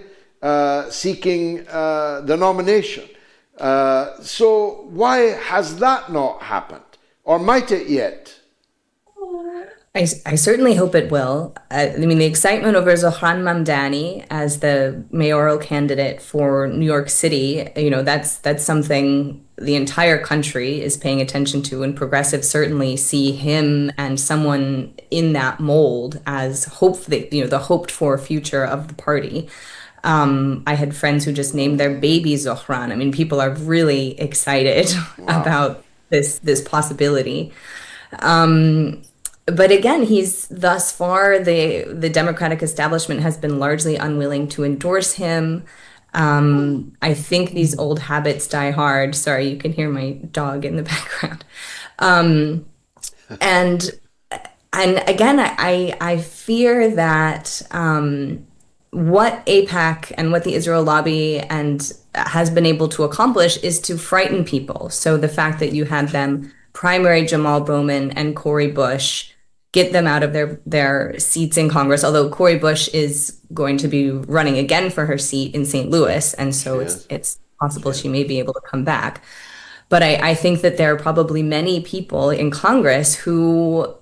seeking the nomination. So why has that not happened? Or might it yet? I certainly hope it will. I mean, the excitement over Zohran Mamdani as the mayoral candidate for New York City, that's something the entire country is paying attention to, and progressives certainly see him and someone in that mold as the hoped for future of the party. I had friends who just named their baby Zohran. I mean, people are really excited about this possibility. But again, he's thus far, the Democratic establishment has been largely unwilling to endorse him. I think these old habits die hard. Sorry, you can hear my dog in the background. And again, I fear that what AIPAC and what the Israel lobby has been able to accomplish is to frighten people. So the fact that you had them primary Jamal Bowman and Cori Bush, get them out of their seats in Congress, although Cori Bush is going to be running again for her seat in St. Louis, and so it's possible she may be able to come back. But I think that there are probably many people in Congress who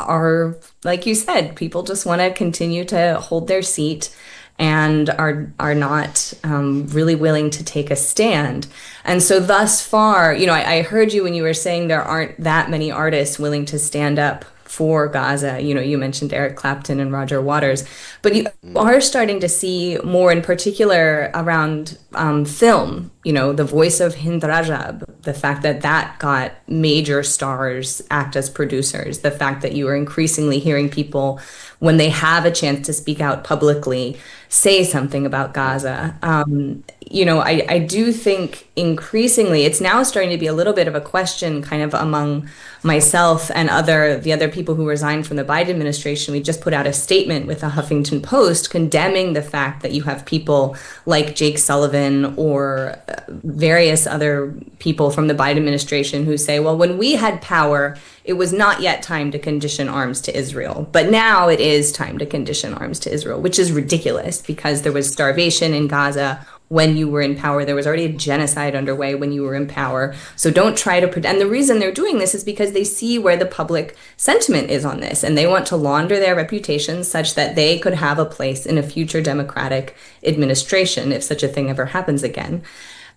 are, like you said, people just want to continue to hold their seat and are not really willing to take a stand. And so thus far, I heard you when you were saying there aren't that many artists willing to stand up for Gaza. You mentioned Eric Clapton and Roger Waters, but you are starting to see more, in particular around film, the voice of Hind Rajab, the fact that got major stars act as producers, the fact that you are increasingly hearing people, when they have a chance to speak out publicly, say something about Gaza. I do think increasingly it's now starting to be a little bit of a question kind of among myself and the other people who resigned from the Biden administration. We just put out a statement with the Huffington Post condemning the fact that you have people like Jake Sullivan or various other people from the Biden administration who say, well, when we had power, it was not yet time to condition arms to Israel. But now it is time to condition arms to Israel, which is ridiculous because there was starvation in Gaza when you were in power. There was already a genocide underway when you were in power. So don't try to pretend. And the reason they're doing this is because they see where the public sentiment is on this, and they want to launder their reputations such that they could have a place in a future Democratic administration if such a thing ever happens again.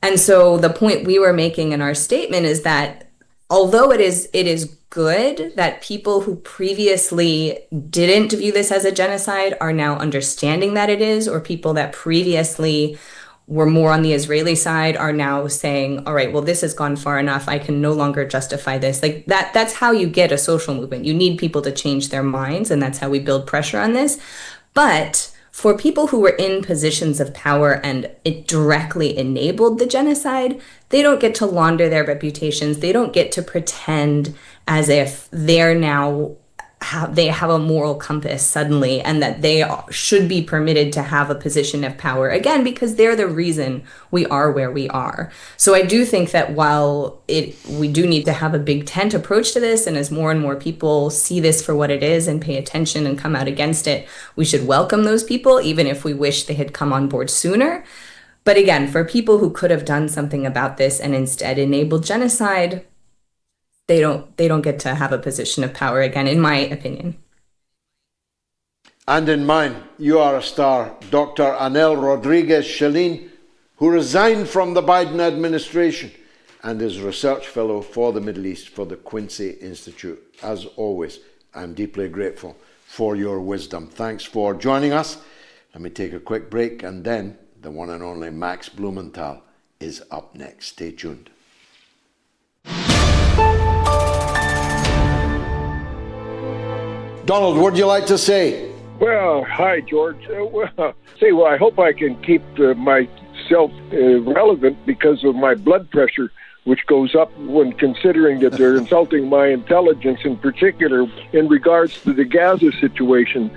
And so the point we were making in our statement is that although it is good that people who previously didn't view this as a genocide are now understanding that it is, or people that previously were more on the Israeli side are now saying, all right, well, this has gone far enough. I can no longer justify this. Like that's how you get a social movement. You need people to change their minds, and that's how we build pressure on this. But for people who were in positions of power and it directly enabled the genocide, they don't get to launder their reputations. They don't get to pretend as if they're now they have a moral compass suddenly and that they should be permitted to have a position of power again, because they're the reason we are where we are. So I do think that while we do need to have a big tent approach to this, and as more and more people see this for what it is and pay attention and come out against it, we should welcome those people, even if we wish they had come on board sooner. But again, for people who could have done something about this and instead enabled genocide, they don't get to have a position of power again, in my opinion. And in mine, you are a star, Dr. Annelle Rodriguez Sheline, who resigned from the Biden administration and is research fellow for the Middle East for the Quincy Institute. As always, I'm deeply grateful for your wisdom. Thanks for joining us. Let me take a quick break, and then the one and only Max Blumenthal is up next. Stay tuned. Donald, what would you like to say? Well, hi, George. I hope I can keep myself relevant because of my blood pressure, which goes up when considering that they're insulting my intelligence, in particular in regards to the Gaza situation,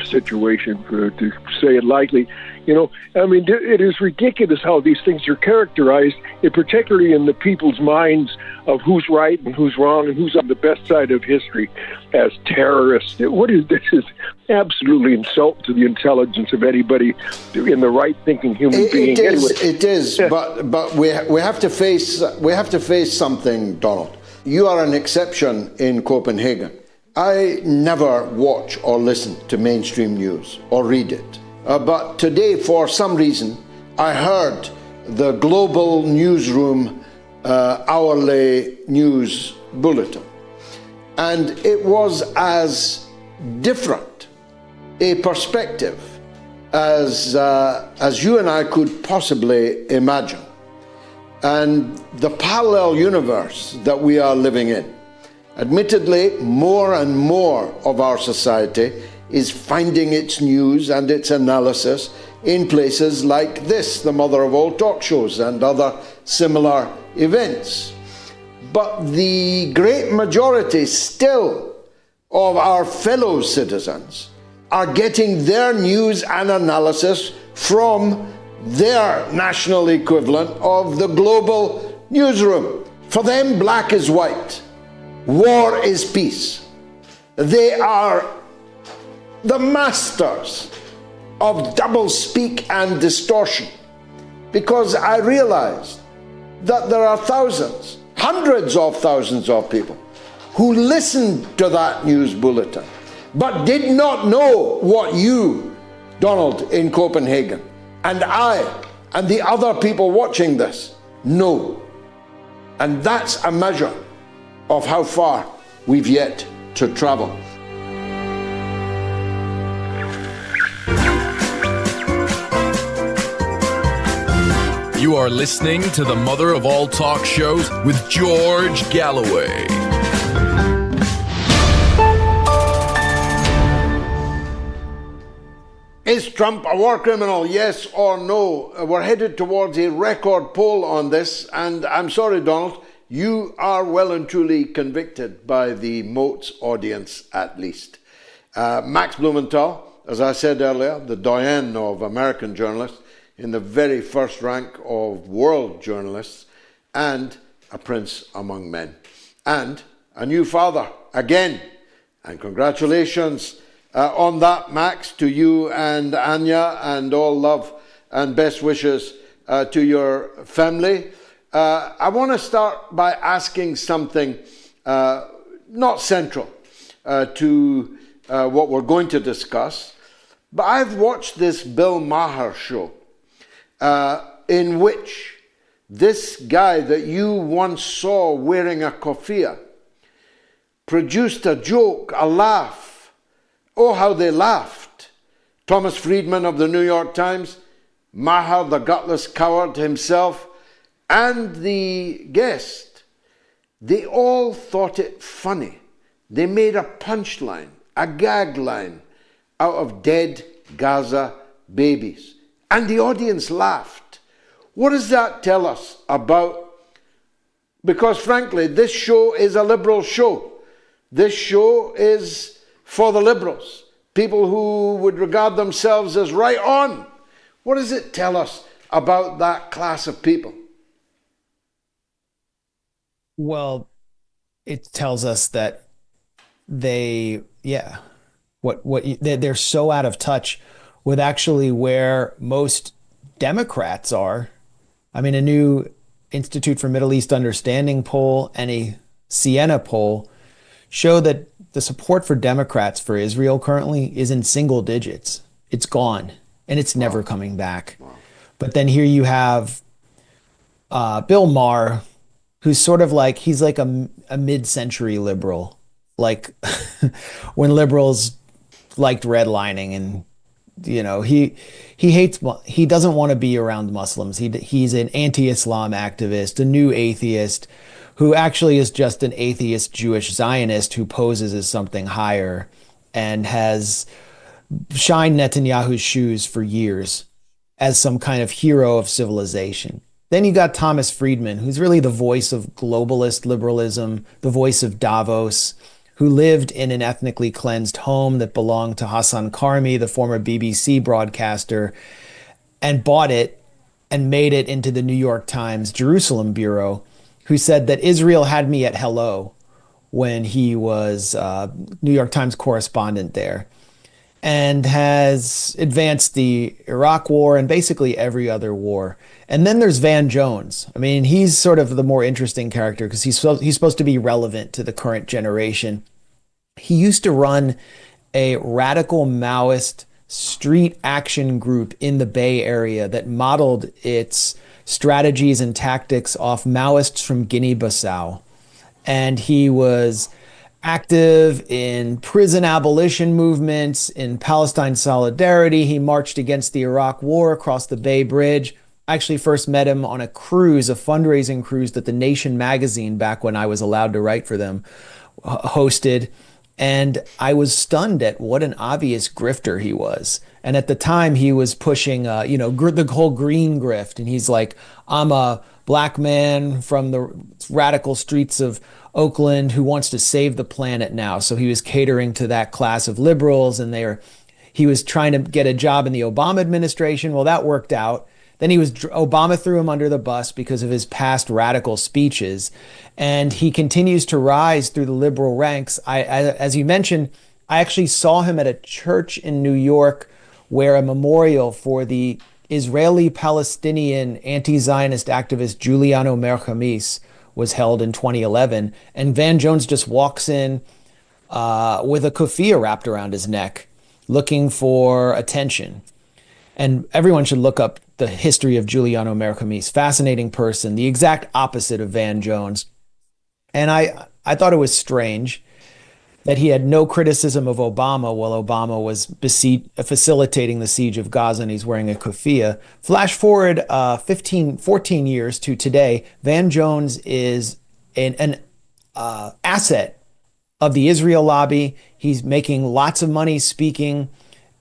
to say it lightly. It is ridiculous how these things are characterized, particularly in the people's minds of who's right and who's wrong and who's on the best side of history, as terrorists. What is this? Is absolutely insult to the intelligence of anybody in the right thinking human being. It is, but we have to face something, Donald. You are an exception in Copenhagen. I never watch or listen to mainstream news or read it. But today, for some reason, I heard the global newsroom hourly news bulletin. And it was as different a perspective as you and I could possibly imagine. And the parallel universe that we are living in. Admittedly, more and more of our society is finding its news and its analysis in places like this, the mother of all talk shows, and other similar events. But the great majority still of our fellow citizens are getting their news and analysis from their national equivalent of the global newsroom. For them, black is white. War is peace. They are the masters of doublespeak and distortion, because I realized that there are thousands, hundreds of thousands of people who listened to that news bulletin, but did not know what you, Donald, in Copenhagen, and I, and the other people watching this, know. And that's a measure of how far we've yet to travel. You are listening to the mother of all talk shows with George Galloway. Is Trump a war criminal, yes or no? We're headed towards a record poll on this, and I'm sorry, Donald, you are well and truly convicted by the MOATS audience, at least. Max Blumenthal, as I said earlier, the doyen of American journalists, in the very first rank of world journalists, and a prince among men. And a new father, again. And congratulations on that, Max, to you and Anya, and all love and best wishes to your family. I want to start by asking something not central to what we're going to discuss, but I've watched this billmaher show in which this guy that you once saw wearing a keffiyeh produced a joke, a laugh. Oh, how they laughed. Thomasfriedman of the New York Times, Maher, the gutless coward himself, and the guest, they all thought it funny. They made a punchline, a gag line out of dead Gaza babies. And the audience laughed. What does that tell us about? Because frankly, this show is a liberal show. This show is for the liberals, people who would regard themselves as right on. What does it tell us about that class of people? Well, it tells us that they're so out of touch with actually where most Democrats are. I mean, a new Institute for Middle East Understanding poll and a Siena poll show that the support for Democrats for Israel currently is in single digits. It's gone, and it's never coming back. Wow. But then here you have Bill Maher, who's sort of like, he's like a mid-century liberal, like when liberals liked redlining, and you know, he doesn't want to be around Muslims. He's an anti-Islam activist, a new atheist, who actually is just an atheist Jewish Zionist who poses as something higher and has shined Netanyahu's shoes for years as some kind of hero of civilization. Then you got Thomasfriedman, who's really the voice of globalist liberalism, the voice of Davos, who lived in an ethnically cleansed home that belonged to Hassan Karmi, the former BBC broadcaster, and bought it and made it into the New York Times Jerusalem bureau, who said that Israel had me at hello when he was New York Times correspondent there, and has advanced the Iraq war and basically every other war. And then there's vanjones. I mean, he's sort of the more interesting character because he's supposed to be relevant to the current generation. He used to run a radical Maoist street action group in the Bay Area that modeled its strategies and tactics off Maoists from Guinea-Bissau. And he was active in prison abolition movements, in Palestine solidarity. He marched against the Iraq war across the Bay Bridge. I actually first met him on a cruise, a fundraising cruise that The Nation magazine, back when I was allowed to write for them, hosted. And I was stunned at what an obvious grifter he was. And at the time he was pushing, the whole green grift. And he's like, I'm a black man from the radical streets of Oakland who wants to save the planet now. So he was catering to that class of liberals, and he was trying to get a job in the Obama administration. Well, that worked out. Then Obama threw him under the bus because of his past radical speeches. And he continues to rise through the liberal ranks. As you mentioned, I actually saw him at a church in New York where a memorial for the Israeli-Palestinian anti-Zionist activist Giuliano Merchamis was held in 2011. And Vanjones just walks in with a keffiyeh wrapped around his neck, looking for attention. And everyone should look up the history of Giuliano Marcomedes. Fascinating person, the exact opposite of Vanjones. And I thought it was strange that he had no criticism of Obama while Obama was facilitating the siege of Gaza, and he's wearing a keffiyeh. Flash forward 14 years to today, Vanjones is an asset of the Israel lobby. He's making lots of money speaking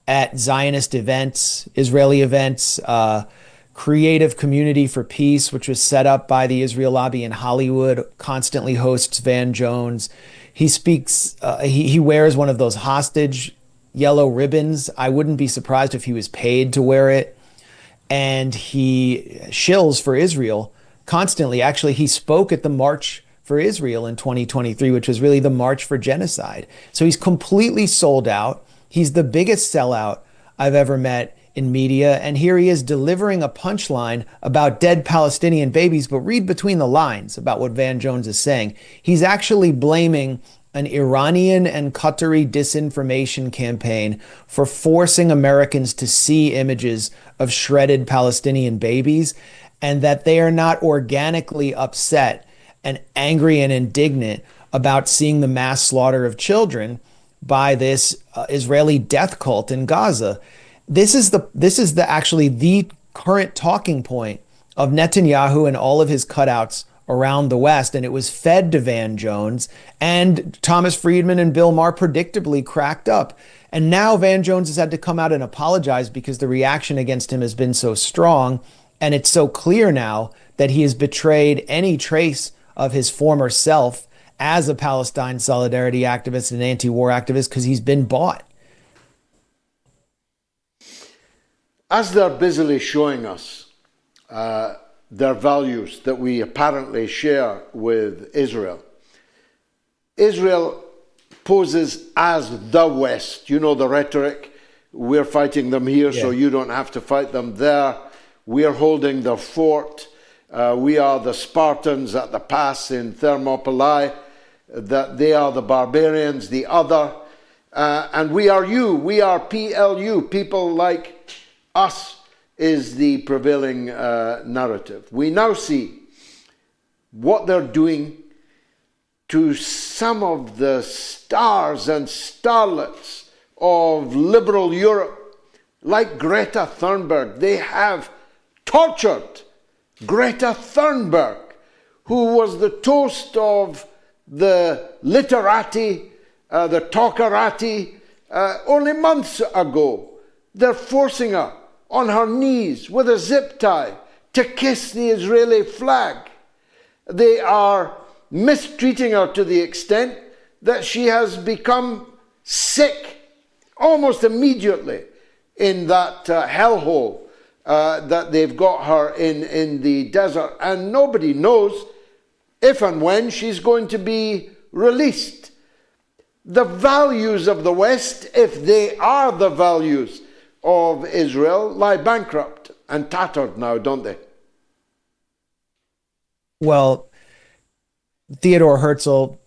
at Zionist events, Israeli events, Creative Community for Peace, which was set up by the Israel lobby in Hollywood, constantly hosts Vanjones. He speaks, he wears one of those hostage yellow ribbons. I wouldn't be surprised if he was paid to wear it. And he shills for Israel constantly. Actually, he spoke at the March for Israel in 2023, which was really the March for Genocide. So he's completely sold out. He's the biggest sellout I've ever met in media. And here he is delivering a punchline about dead Palestinian babies, but read between the lines about what Vanjones is saying. He's actually blaming an Iranian and Qatari disinformation campaign for forcing Americans to see images of shredded Palestinian babies, and that they are not organically upset and angry and indignant about seeing the mass slaughter of children by this Israeli death cult in Gaza. This is actually the current talking point of Netanyahu and all of his cutouts around the West, and it was fed to Vanjones, and Thomas Friedman and Bill Maher predictably cracked up. And now Vanjones has had to come out and apologize because the reaction against him has been so strong, and it's so clear now that he has betrayed any trace of his former self as a Palestine solidarity activist and anti-war activist, because he's been bought. As they're busily showing us their values that we apparently share with Israel, Israel poses as the West. You know the rhetoric. We're fighting them here, so you don't have to fight them there. We're holding their fort. We are the Spartans at the pass in Thermopylae, that they are the barbarians, the other. And we are you. We are PLU, people like us is the prevailing narrative. We now see what they're doing to some of the stars and starlets of liberal Europe, like Greta Thunberg. They have tortured Greta Thunberg, who was the toast of the literati, the talkerati, only months ago. They're forcing her on her knees with a zip tie to kiss the Israeli flag. They are mistreating her to the extent that she has become sick almost immediately in that hellhole that they've got her in the desert. And nobody knows if and when she's going to be released. The values of the West, if they are the values of Israel, lie bankrupt and tattered now, don't they? Well, Theodore Herzl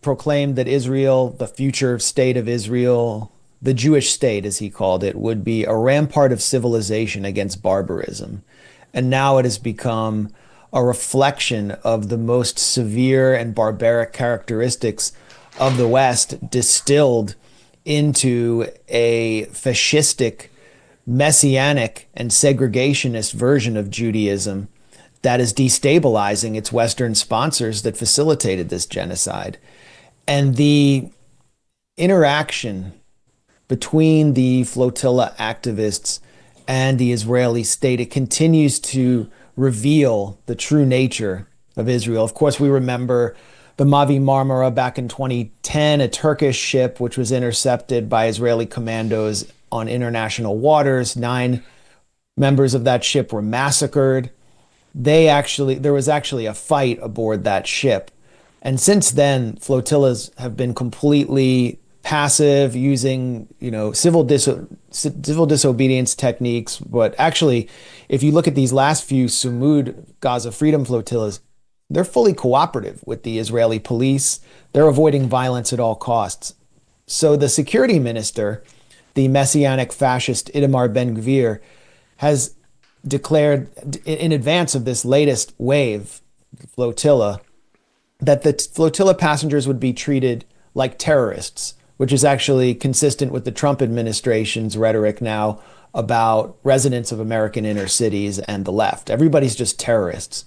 proclaimed that Israel, the future state of Israel, the Jewish state, as he called it, would be a rampart of civilization against barbarism. And now it has become a reflection of the most severe and barbaric characteristics of the West distilled into a fascistic, messianic, and segregationist version of Judaism that is destabilizing its Western sponsors that facilitated this genocide. And the interaction between the flotilla activists and the Israeli state, it continues to reveal the true nature of Israel. Of course, we remember the Mavi Marmara back in 2010, a Turkish ship which was intercepted by Israeli commandos on international waters. 9 members of that ship were massacred. There was actually a fight aboard that ship. And since then, flotillas have been completely passive, using, civil disobedience techniques. But actually, if you look at these last few Sumud Gaza Freedom Flotillas, they're fully cooperative with the Israeli police. They're avoiding violence at all costs. So the security minister, the messianic fascist Itamar Ben-Gvir, has declared in advance of this latest wave, flotilla, that the flotilla passengers would be treated like terrorists, which is actually consistent with the Trump administration's rhetoric now about residents of American inner cities and the left. Everybody's just terrorists.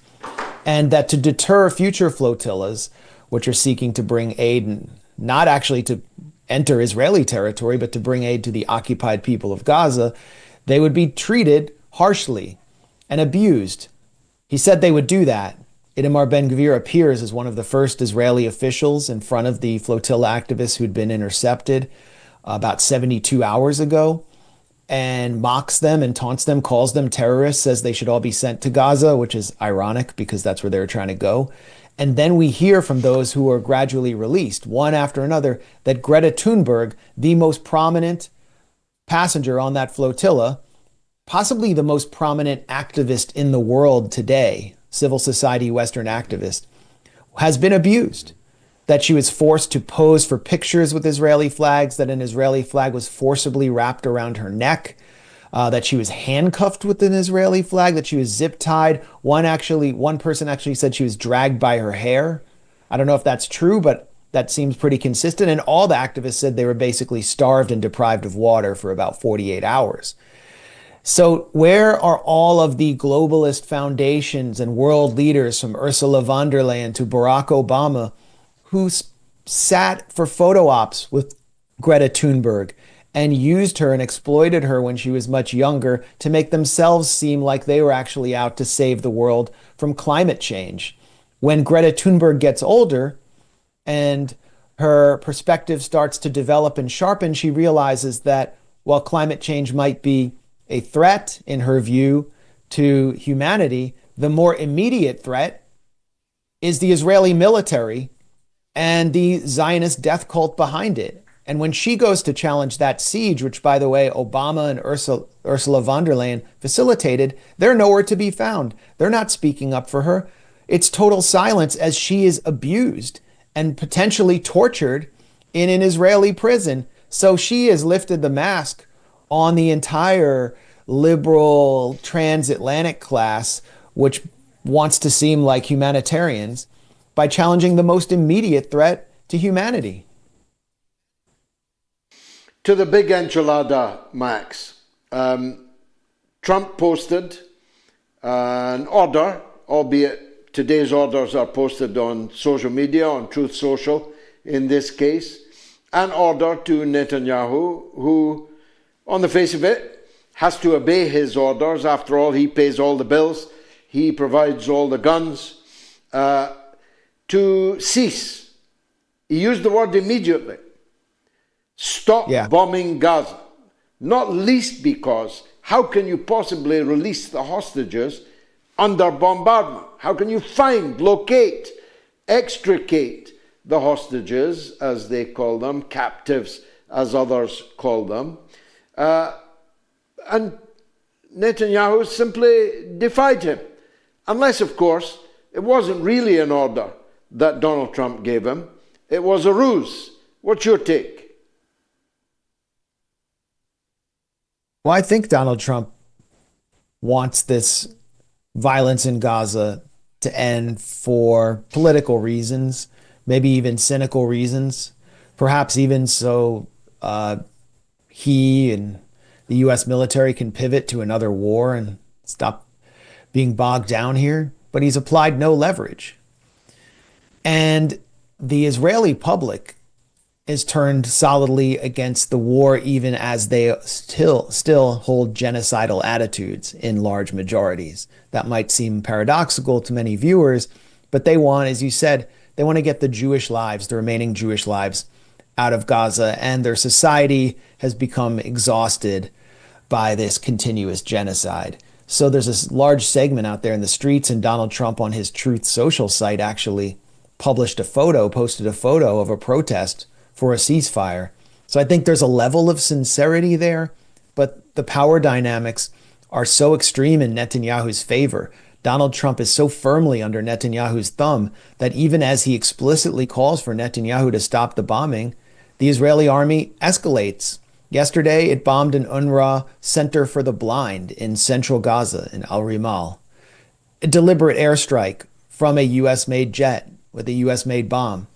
And that to deter future flotillas, which are seeking to bring aid, not actually to enter Israeli territory, but to bring aid to the occupied people of Gaza, they would be treated harshly and abused. He said they would do that. Itamar Ben-Gvir appears as one of the first Israeli officials in front of the flotilla activists who'd been intercepted about 72 hours ago, and mocks them and taunts them, calls them terrorists, says they should all be sent to Gaza, which is ironic because that's where they were trying to go. And then we hear from those who are gradually released, one after another, that Greta Thunberg, the most prominent passenger on that flotilla, possibly the most prominent activist in the world today, civil society Western activist, has been abused. That she was forced to pose for pictures with Israeli flags, that an Israeli flag was forcibly wrapped around her neck, that she was handcuffed with an Israeli flag, that she was zip tied. One person actually said she was dragged by her hair. I don't know if that's true, but that seems pretty consistent. And all the activists said they were basically starved and deprived of water for about 48 hours. So where are all of the globalist foundations and world leaders, from Ursula von der Leyen to Barack Obama, who sat for photo ops with Greta Thunberg and used her and exploited her when she was much younger to make themselves seem like they were actually out to save the world from climate change? When Greta Thunberg gets older and her perspective starts to develop and sharpen, she realizes that while climate change might be a threat, in her view, to humanity, the more immediate threat is the Israeli military and the Zionist death cult behind it. And when she goes to challenge that siege, which, by the way, Obama and Ursula von der Leyen facilitated, they're nowhere to be found. They're not speaking up for her. It's total silence as she is abused and potentially tortured in an Israeli prison. So she has lifted the mask on the entire liberal transatlantic class, which wants to seem like humanitarians, by challenging the most immediate threat to humanity. To the big enchilada, Max, Trump posted an order, albeit today's orders are posted on social media, on Truth Social in this case, an order to Netanyahu, who, on the face of it, has to obey his orders. After all, he pays all the bills, he provides all the guns, to cease. He used the word immediately. Stop bombing Gaza. Not least because how can you possibly release the hostages under bombardment? How can you find, locate, extricate the hostages, as they call them, captives, as others call them? And Netanyahu simply defied him. Unless, of course, it wasn't really an order that Donald Trump gave him. It was a ruse. What's your take? Well, I think Donald Trump wants this violence in Gaza to end for political reasons, maybe even cynical reasons, perhaps even so he and the U.S. military can pivot to another war and stop being bogged down here. But he's applied no leverage. And the Israeli public is turned solidly against the war, even as they still hold genocidal attitudes in large majorities. That might seem paradoxical to many viewers, but they want, as you said, they want to get the Jewish lives, the remaining Jewish lives, out of Gaza, and their society has become exhausted by this continuous genocide. So there's this large segment out there in the streets, and Donald Trump on his Truth Social site actually posted a photo of a protest for a ceasefire. So I think there's a level of sincerity there, but the power dynamics are so extreme in Netanyahu's favor. Donald Trump is so firmly under Netanyahu's thumb that even as he explicitly calls for Netanyahu to stop the bombing, the Israeli army escalates. Yesterday, it bombed an UNRWA Center for the Blind in central Gaza in Al-Rimal. A deliberate airstrike from a U.S.-made jet with a U.S.-made bomb.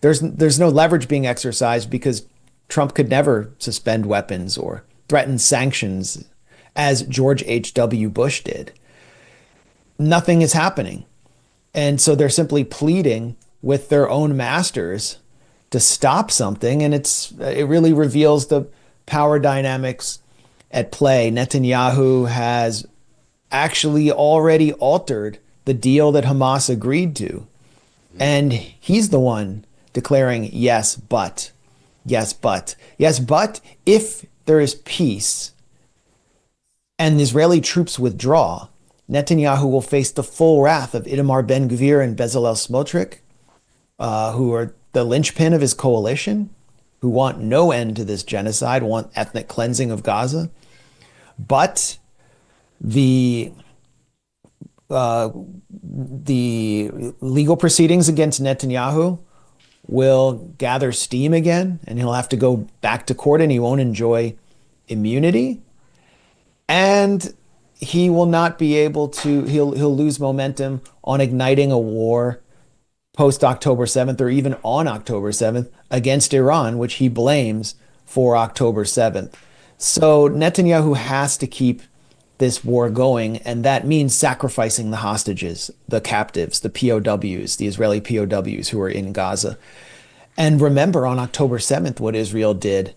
There's no leverage being exercised because Trump could never suspend weapons or threaten sanctions as George H.W. Bush did. Nothing is happening. And so they're simply pleading with their own masters to stop something. And it really reveals the power dynamics at play. Netanyahu has actually already altered the deal that Hamas agreed to. And he's the one declaring, yes, but if there is peace and Israeli troops withdraw, Netanyahu will face the full wrath of Itamar Ben-Gvir and Bezalel Smotrich, who are the linchpin of his coalition, who want no end to this genocide, want ethnic cleansing of Gaza. But the legal proceedings against Netanyahu will gather steam again, and he'll have to go back to court, and he won't enjoy immunity. And he will not be able to, he'll lose momentum on igniting a war post October 7th or even on October 7th against Iran, which he blames for October 7th. So Netanyahu has to keep this war going, and that means sacrificing the hostages, the captives, the POWs, the Israeli POWs who are in Gaza. And remember on October 7th what Israel did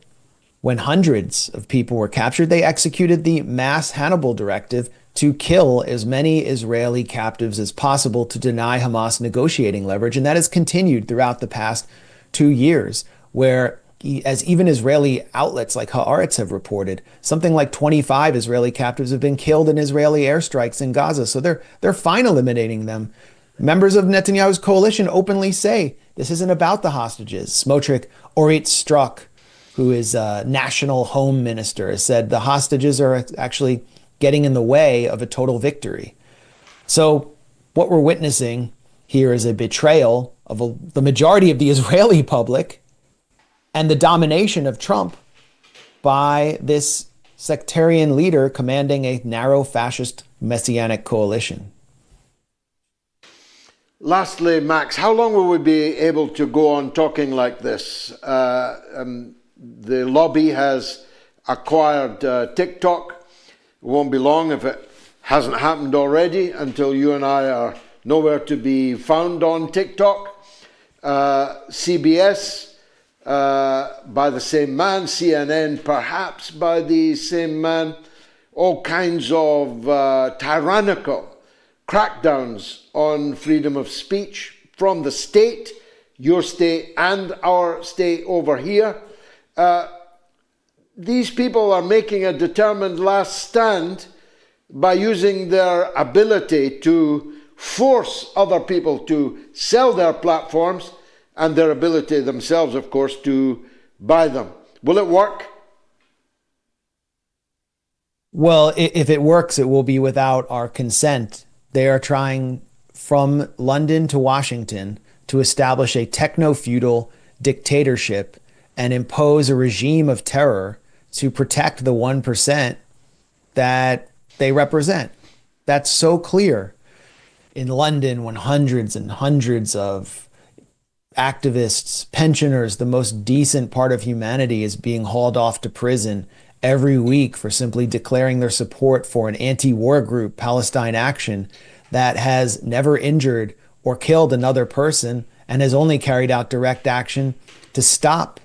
when hundreds of people were captured. They executed the mass Hannibal directive to kill as many Israeli captives as possible to deny Hamas negotiating leverage. And that has continued throughout the past 2 years, where as even Israeli outlets like Haaretz have reported, something like 25 Israeli captives have been killed in Israeli airstrikes in Gaza. So they're fine eliminating them. Members of Netanyahu's coalition openly say this isn't about the hostages. Smotrich, Orit Strzok, who is a national home minister, has said the hostages are actually getting in the way of a total victory. So what we're witnessing here is a betrayal of the majority of the Israeli public and the domination of Trump by this sectarian leader commanding a narrow fascist messianic coalition. Lastly, Max, how long will we be able to go on talking like this? The lobby has acquired TikTok. It won't be long if it hasn't happened already until you and I are nowhere to be found on TikTok. CBS by the same man, CNN perhaps by the same man, all kinds of tyrannical crackdowns on freedom of speech from the state, your state and our state over here. These people are making a determined last stand by using their ability to force other people to sell their platforms and their ability themselves, of course, to buy them. Will it work? Well, if it works, it will be without our consent. They are trying from London to Washington to establish a techno-feudal dictatorship and impose a regime of terror to protect the 1% that they represent. That's so clear. In London, when hundreds and hundreds of activists, pensioners, the most decent part of humanity is being hauled off to prison every week for simply declaring their support for an anti-war group, Palestine Action, that has never injured or killed another person and has only carried out direct action to stop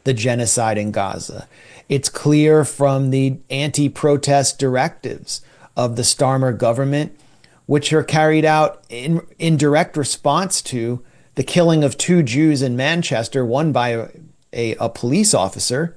the genocide in Gaza. It's clear from the anti-protest directives of the Starmer government, which are carried out in direct response to the killing of 2 Jews in Manchester, one by a police officer,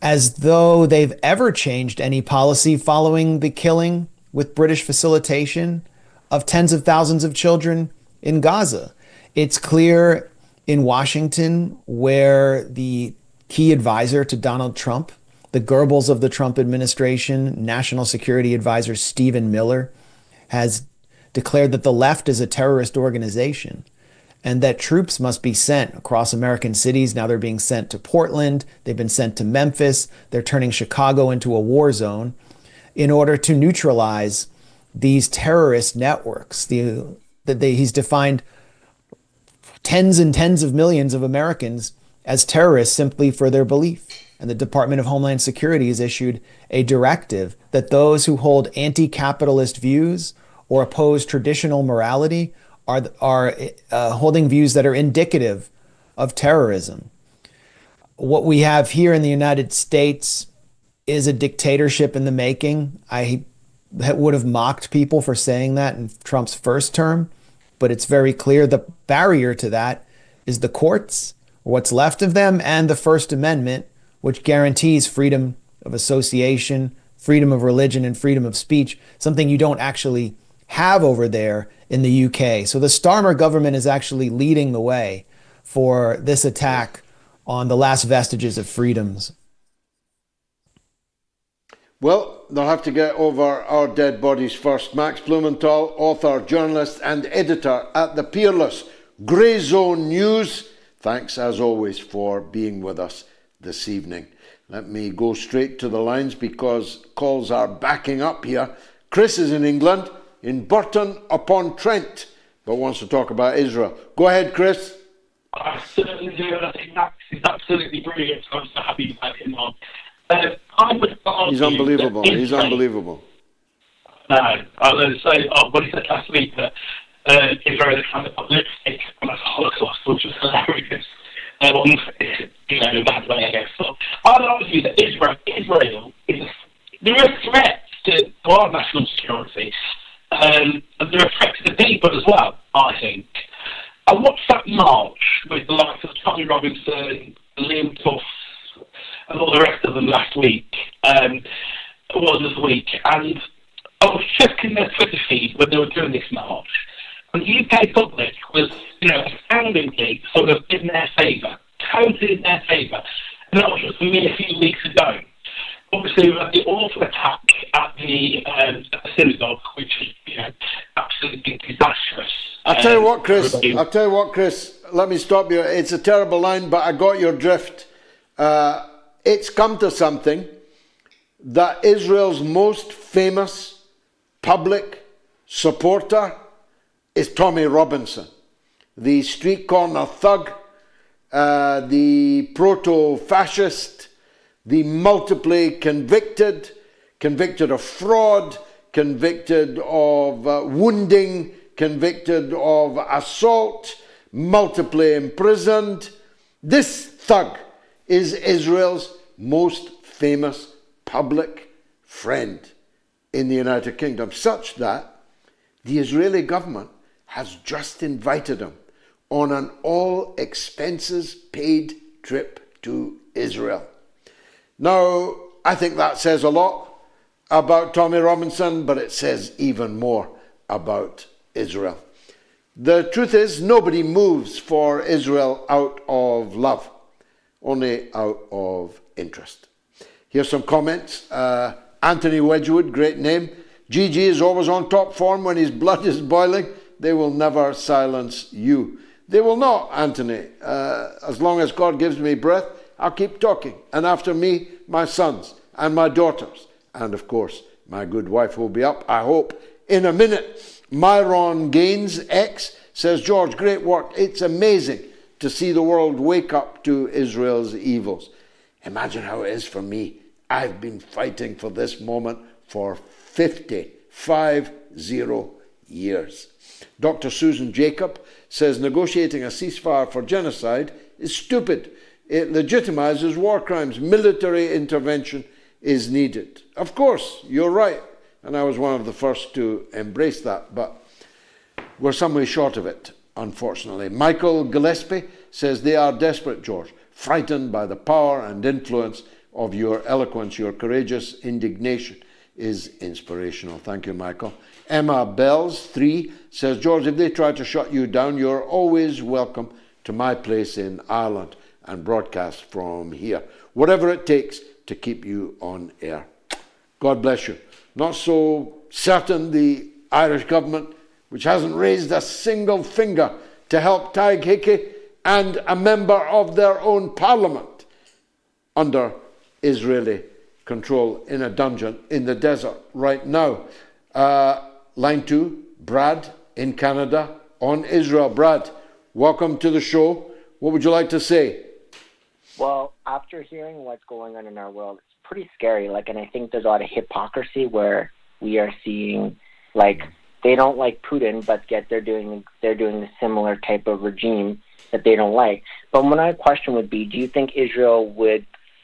as though they've ever changed any policy following the killing with British facilitation of tens of thousands of children in Gaza. It's clear in Washington, where the key advisor to Donald Trump, the Goebbels of the Trump administration, National Security Advisor Stephen Miller, has declared that the left is a terrorist organization and that troops must be sent across American cities. Now they're being sent to Portland. They've been sent to Memphis. They're turning Chicago into a war zone in order to neutralize these terrorist networks. He's defined tens and tens of millions of Americans as terrorists simply for their belief. And the Department of Homeland Security has issued a directive that those who hold anti-capitalist views or oppose traditional morality are holding views that are indicative of terrorism. What we have here in the United States is a dictatorship in the making. I would have mocked people for saying that in Trump's first term, but it's very clear the barrier to that is the courts, or what's left of them, and the First Amendment, which guarantees freedom of association, freedom of religion, and freedom of speech, something you don't actually have over there in the UK. So the Starmer government is actually leading the way for this attack on the last vestiges of freedoms. Well, they'll have to get over our dead bodies first. Max Blumenthal, author, journalist, and editor at the peerless Grayzone News. Thanks, as always, for being with us this evening. Let me go straight to the lines because calls are backing up here. Chris is in England, in Burton-upon-Trent, but wants to talk about Israel. Go ahead, Chris. I certainly do, and I think Max is absolutely brilliant, so I'm so happy to have him on. I would argue He's unbelievable. He's unbelievable. No, I was going to say, what he said last week, that Israel is trying to put lipstick on a Holocaust, which was hilarious. In a bad way, I guess. So I would argue that Israel is there are threats to our national security, and there are threats to the people as well, I think. I watched that march with the likes of Tommy Robinson, Liam Tufts, and all the rest of them last week, and I was checking their Twitter feed when they were doing this march, and the UK public was, astoundingly sort of in their favour, totally in their favour, and that was just a mere few weeks ago. Obviously, we had the awful attack at the synagogue, which is, absolutely disastrous. I'll tell you what, Chris, let me stop you. It's a terrible line, but I got your drift. It's come to something that Israel's most famous public supporter is Tommy Robinson, the street corner thug, the proto-fascist, the multiply convicted of fraud, convicted of wounding, convicted of assault, multiply imprisoned. This thug is Israel's most famous public friend in the United Kingdom, such that the Israeli government has just invited him on an all-expenses-paid trip to Israel. Now, I think that says a lot about Tommy Robinson, but it says even more about Israel. The truth is, nobody moves for Israel out of love, only out of interest. Here's some comments. Anthony Wedgwood, great name. GG is always on top form when his blood is boiling. They will never silence you. They will not, Anthony. As long as God gives me breath, I'll keep talking. And after me, my sons and my daughters. And of course, my good wife will be up, I hope, in a minute. Myron Gaines, X, says, George, great work. It's amazing to see the world wake up to Israel's evils. Imagine how it is for me. I've been fighting for this moment for 50 years. Dr. Susan Jacob says negotiating a ceasefire for genocide is stupid. It legitimizes war crimes. Military intervention is needed. Of course, you're right. And I was one of the first to embrace that, but we're some way short of it, unfortunately. Michael Gillespie says they are desperate, George, frightened by the power and influence of your eloquence. Your courageous indignation is inspirational. Thank you, Michael. Emma Bells, 3, says, George, if they try to shut you down, you're always welcome to my place in Ireland and broadcast from here. Whatever it takes to keep you on air. God bless you. Not so certain the Irish government which hasn't raised a single finger to help tadhghickey and a member of their own parliament under Israeli control in a dungeon in the desert right now. Line 2, Brad in Canada on Israel. Brad, welcome to the show. What would you like to say? Well, after hearing what's going on in our world, it's pretty scary. And I think there's a lot of hypocrisy where we are seeing, they don't like Putin, but yet they're doing a similar type of regime that they don't like. But my question would be, do you think Israel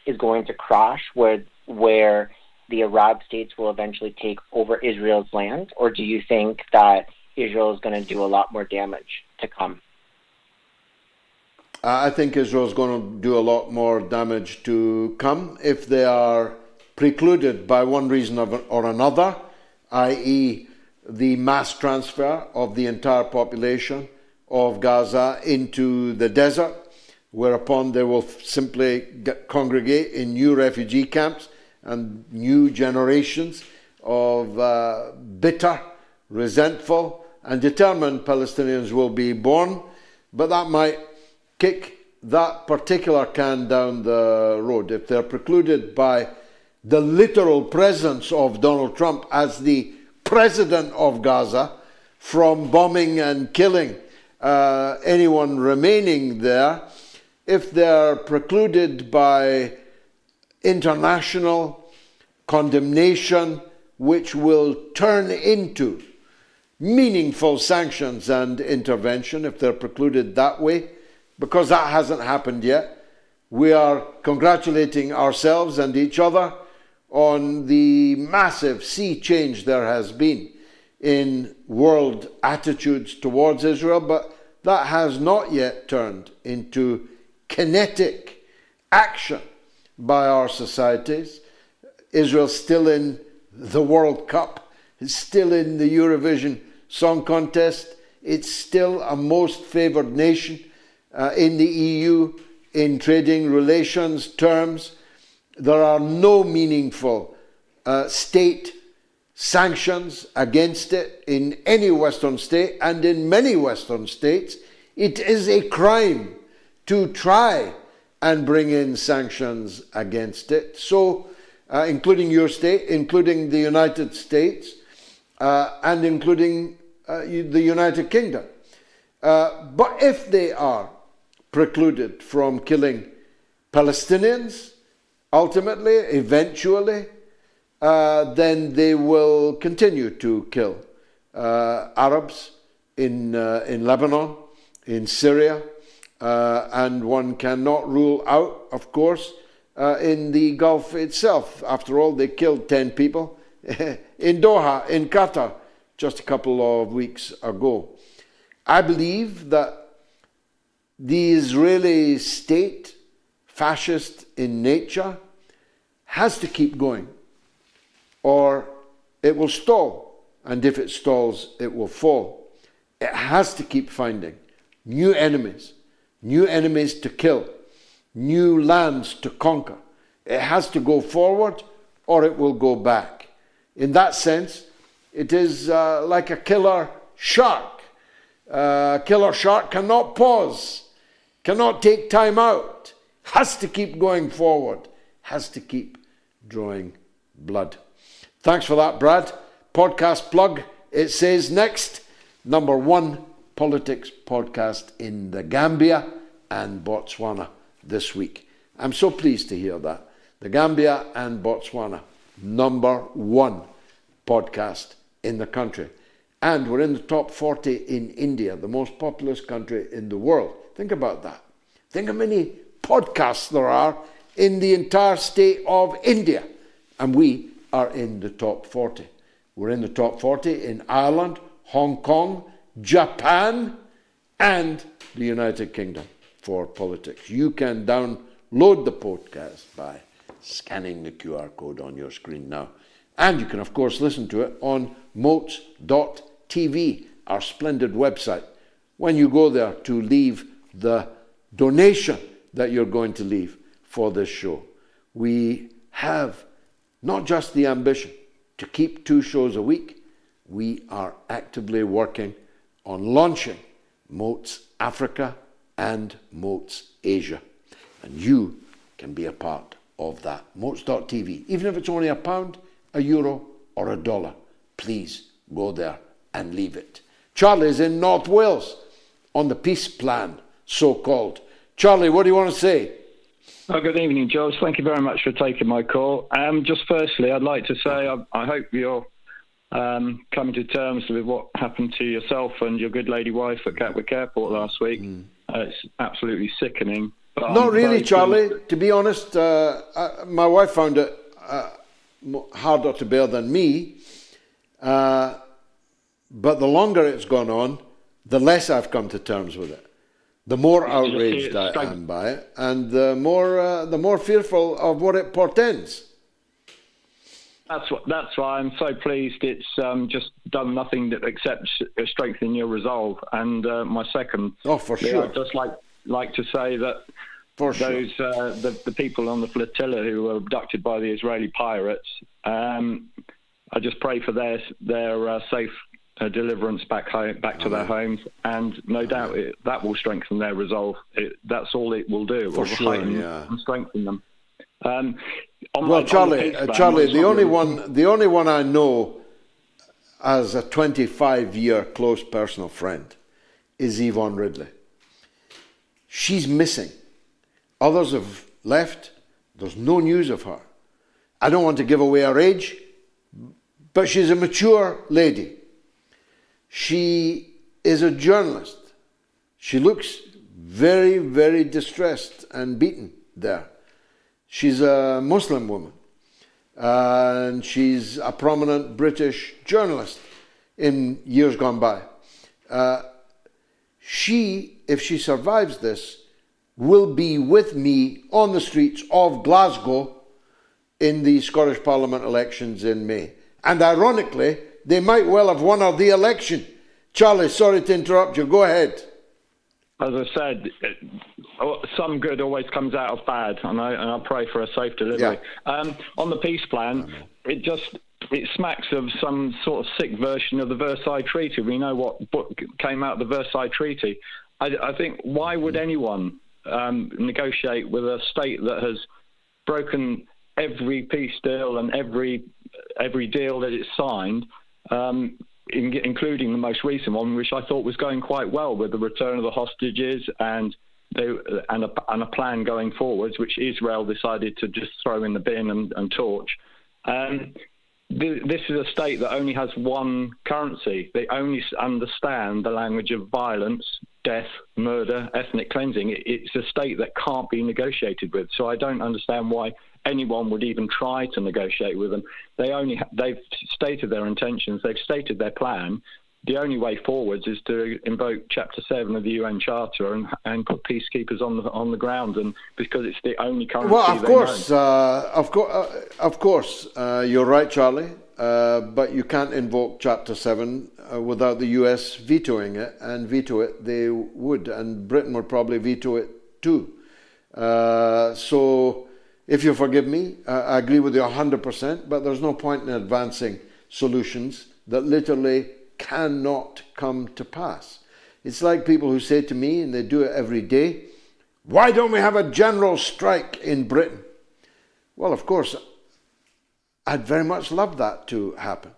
is going to crash where the Arab states will eventually take over Israel's land, or do you think that Israel is going to do a lot more damage to come? I think Israel is going to do a lot more damage to come if they are precluded by one reason or another, i.e. the mass transfer of the entire population of Gaza into the desert, whereupon they will simply congregate in new refugee camps and new generations of bitter, resentful, and determined Palestinians will be born. But that might kick that particular can down the road. If they're precluded by the literal presence of Donald Trump as the president of Gaza from bombing and killing anyone remaining there, if they're precluded by international condemnation, which will turn into meaningful sanctions and intervention, if they're precluded that way, because that hasn't happened yet. We are congratulating ourselves and each other on the massive sea change there has been in world attitudes towards Israel, but that has not yet turned into kinetic action by our societies. Israel's still in the World Cup, it's still in the Eurovision Song Contest, it's still a most favoured nation in the EU in trading relations terms. There are no meaningful state sanctions against it in any Western state, and in many Western states it is a crime to try and bring in sanctions against it. So, including your state, including the United States, and including the United Kingdom. But if they are precluded from killing Palestinians, ultimately, eventually, then they will continue to kill Arabs in Lebanon, in Syria, and one cannot rule out, of course, in the Gulf itself. After all, they killed 10 people in Doha, in Qatar, just a couple of weeks ago. I believe that the Israeli state, fascist in nature, has to keep going, or it will stall, and if it stalls, it will fall. It has to keep finding new enemies to kill, new lands to conquer. It has to go forward, or it will go back. In that sense, it is like a killer shark. A killer shark cannot pause, cannot take time out, has to keep going forward, has to keep drawing blood. Thanks for that, Brad. Podcast plug, it says next, #1 politics podcast in the Gambia and Botswana this week. I'm so pleased to hear that. The Gambia and Botswana, #1 podcast in the country. And we're in the top 40 in India, the most populous country in the world. Think about that. Think how many podcasts there are in the entire state of India. And we are in the top 40. We're in the top 40 in Ireland, Hong Kong, Japan, and the United Kingdom for politics. You can download the podcast by scanning the QR code on your screen now. And you can, of course, listen to it on MOATS.tv, our splendid website, when you go there to leave the donation that you're going to leave for this show. We have not just the ambition to keep 2 shows a week, we are actively working on launching MOATS Africa and MOATS Asia. And you can be a part of that. MOATS.tv. Even if it's only £1, €1, or $1, please go there and leave it. Charlie is in North Wales on the peace plan, so-called. Charlie, what do you want to say? Oh, good evening, George. Thank you very much for taking my call. Just firstly, I'd like to say I hope you're coming to terms with what happened to yourself and your good lady wife at Gatwick Airport last week. It's absolutely sickening. But Not really, Charlie. To be honest, my wife found it harder to bear than me. But the longer it's gone on, the less I've come to terms with it. The more outraged I am by it, and the more fearful of what it portends. That's why I'm so pleased it's just done nothing except strengthen your resolve. And my second, for sure. I'd just like to say that the people on the flotilla who were abducted by the Israeli pirates, I just pray for their safe deliverance back to their homes, and no doubt that will strengthen their resolve. That's all it will do. It will heighten and strengthen them. Charlie, the only one I know as a 25-year close personal friend is Yvonne Ridley. She's missing. Others have left. There's no news of her. I don't want to give away her age, but she's a mature lady. She is a journalist. She looks very, very distressed and beaten there. She's a Muslim woman, and she's a prominent British journalist in years gone by. If she survives this, will be with me on the streets of Glasgow in the Scottish Parliament elections in May. And ironically, they might well have won the election. Charlie, sorry to interrupt you. Go ahead. As I said, some good always comes out of bad, and I pray for a safe delivery. Yeah. On the peace plan, it smacks of some sort of sick version of the Versailles Treaty. We know what came out of the Versailles Treaty. I think, why would anyone negotiate with a state that has broken every peace deal and every deal that it's signed, including the most recent one, which I thought was going quite well, with the return of the hostages and a plan going forwards, which Israel decided to just throw in the bin and torch. This is a state that only has one currency. They only understand the language of violence, death, murder, ethnic cleansing. It's a state that can't be negotiated with. So I don't understand why anyone would even try to negotiate with them. They've stated their intentions. They've stated their plan. The only way forwards is to invoke Chapter 7 of the UN Charter and put peacekeepers on the ground, and because it's the only currency. Well, of course, you're right, Charlie. But you can't invoke Chapter 7 without the US vetoing it, and veto it they would, and Britain would probably veto it too. So, if you forgive me, I agree with you 100%. But there's no point in advancing solutions that literally cannot come to pass. It's like people who say to me, and they do it every day, why don't we have a general strike in Britain? Well, of course, I'd very much love that to happen.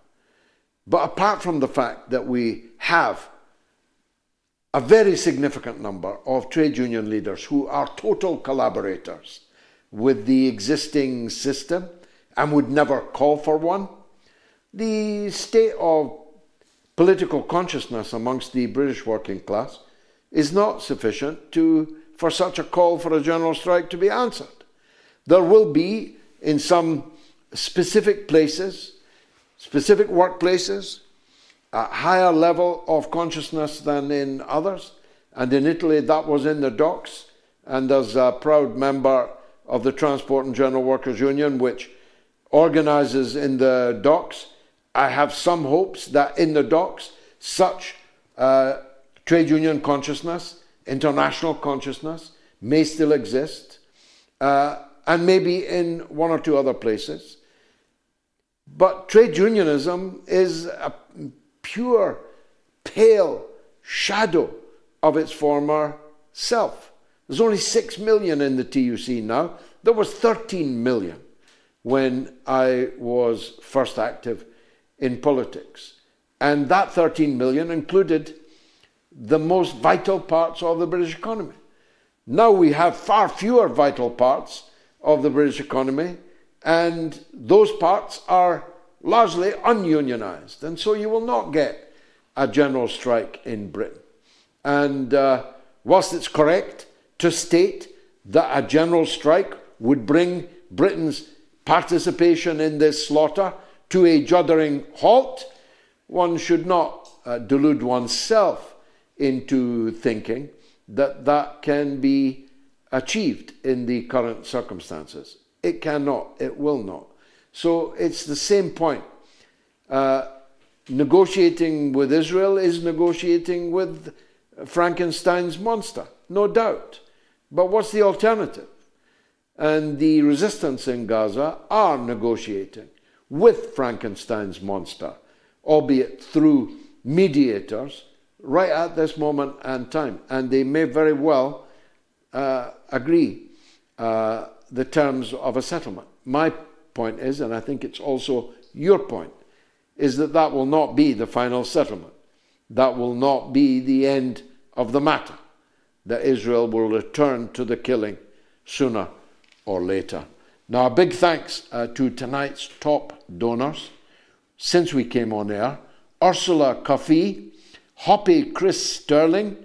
But apart from the fact that we have a very significant number of trade union leaders who are total collaborators with the existing system and would never call for one, the state of political consciousness amongst the British working class is not sufficient for such a call for a general strike to be answered. There will be, in some specific places, specific workplaces, a higher level of consciousness than in others. And in Italy, that was in the docks. And as a proud member of the Transport and General Workers Union, which organizes in the docks, I have some hopes that in the docks, such trade union consciousness, international consciousness may still exist, and maybe in one or two other places. But trade unionism is a pure, pale shadow of its former self. There's only 6 million in the TUC now. There was 13 million when I was first active in politics. And that 13 million included the most vital parts of the British economy. Now we have far fewer vital parts of the British economy, and those parts are largely ununionized. And so you will not get a general strike in Britain. And whilst it's correct to state that a general strike would bring Britain's participation in this slaughter to a juddering halt, one should not delude oneself into thinking that that can be achieved in the current circumstances. It cannot, it will not. So it's the same point. Negotiating with Israel is negotiating with Frankenstein's monster, no doubt. But what's the alternative? And the resistance in Gaza are negotiating with Frankenstein's monster, albeit through mediators, right at this moment and time. And they may very well agree the terms of a settlement. My point is, and I think it's also your point, is that that will not be the final settlement. That will not be the end of the matter, that Israel will return to the killing sooner or later. Now, a big thanks to tonight's top donors since we came on air: Ursula Coffey, Hoppy Chris Sterling,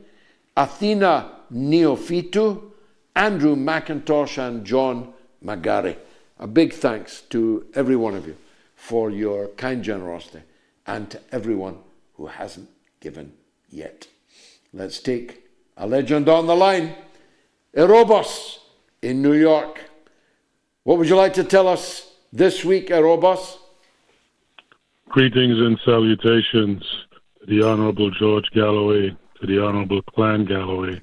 Athena Neophytu, Andrew McIntosh, and John McGarry. A big thanks to every one of you for your kind generosity, and to everyone who hasn't given yet. Let's take a legend on the line, Erobos in New York. What would you like to tell us this week, Erobos? Greetings and salutations to the Honorable George Galloway, to the Honorable Clan Galloway.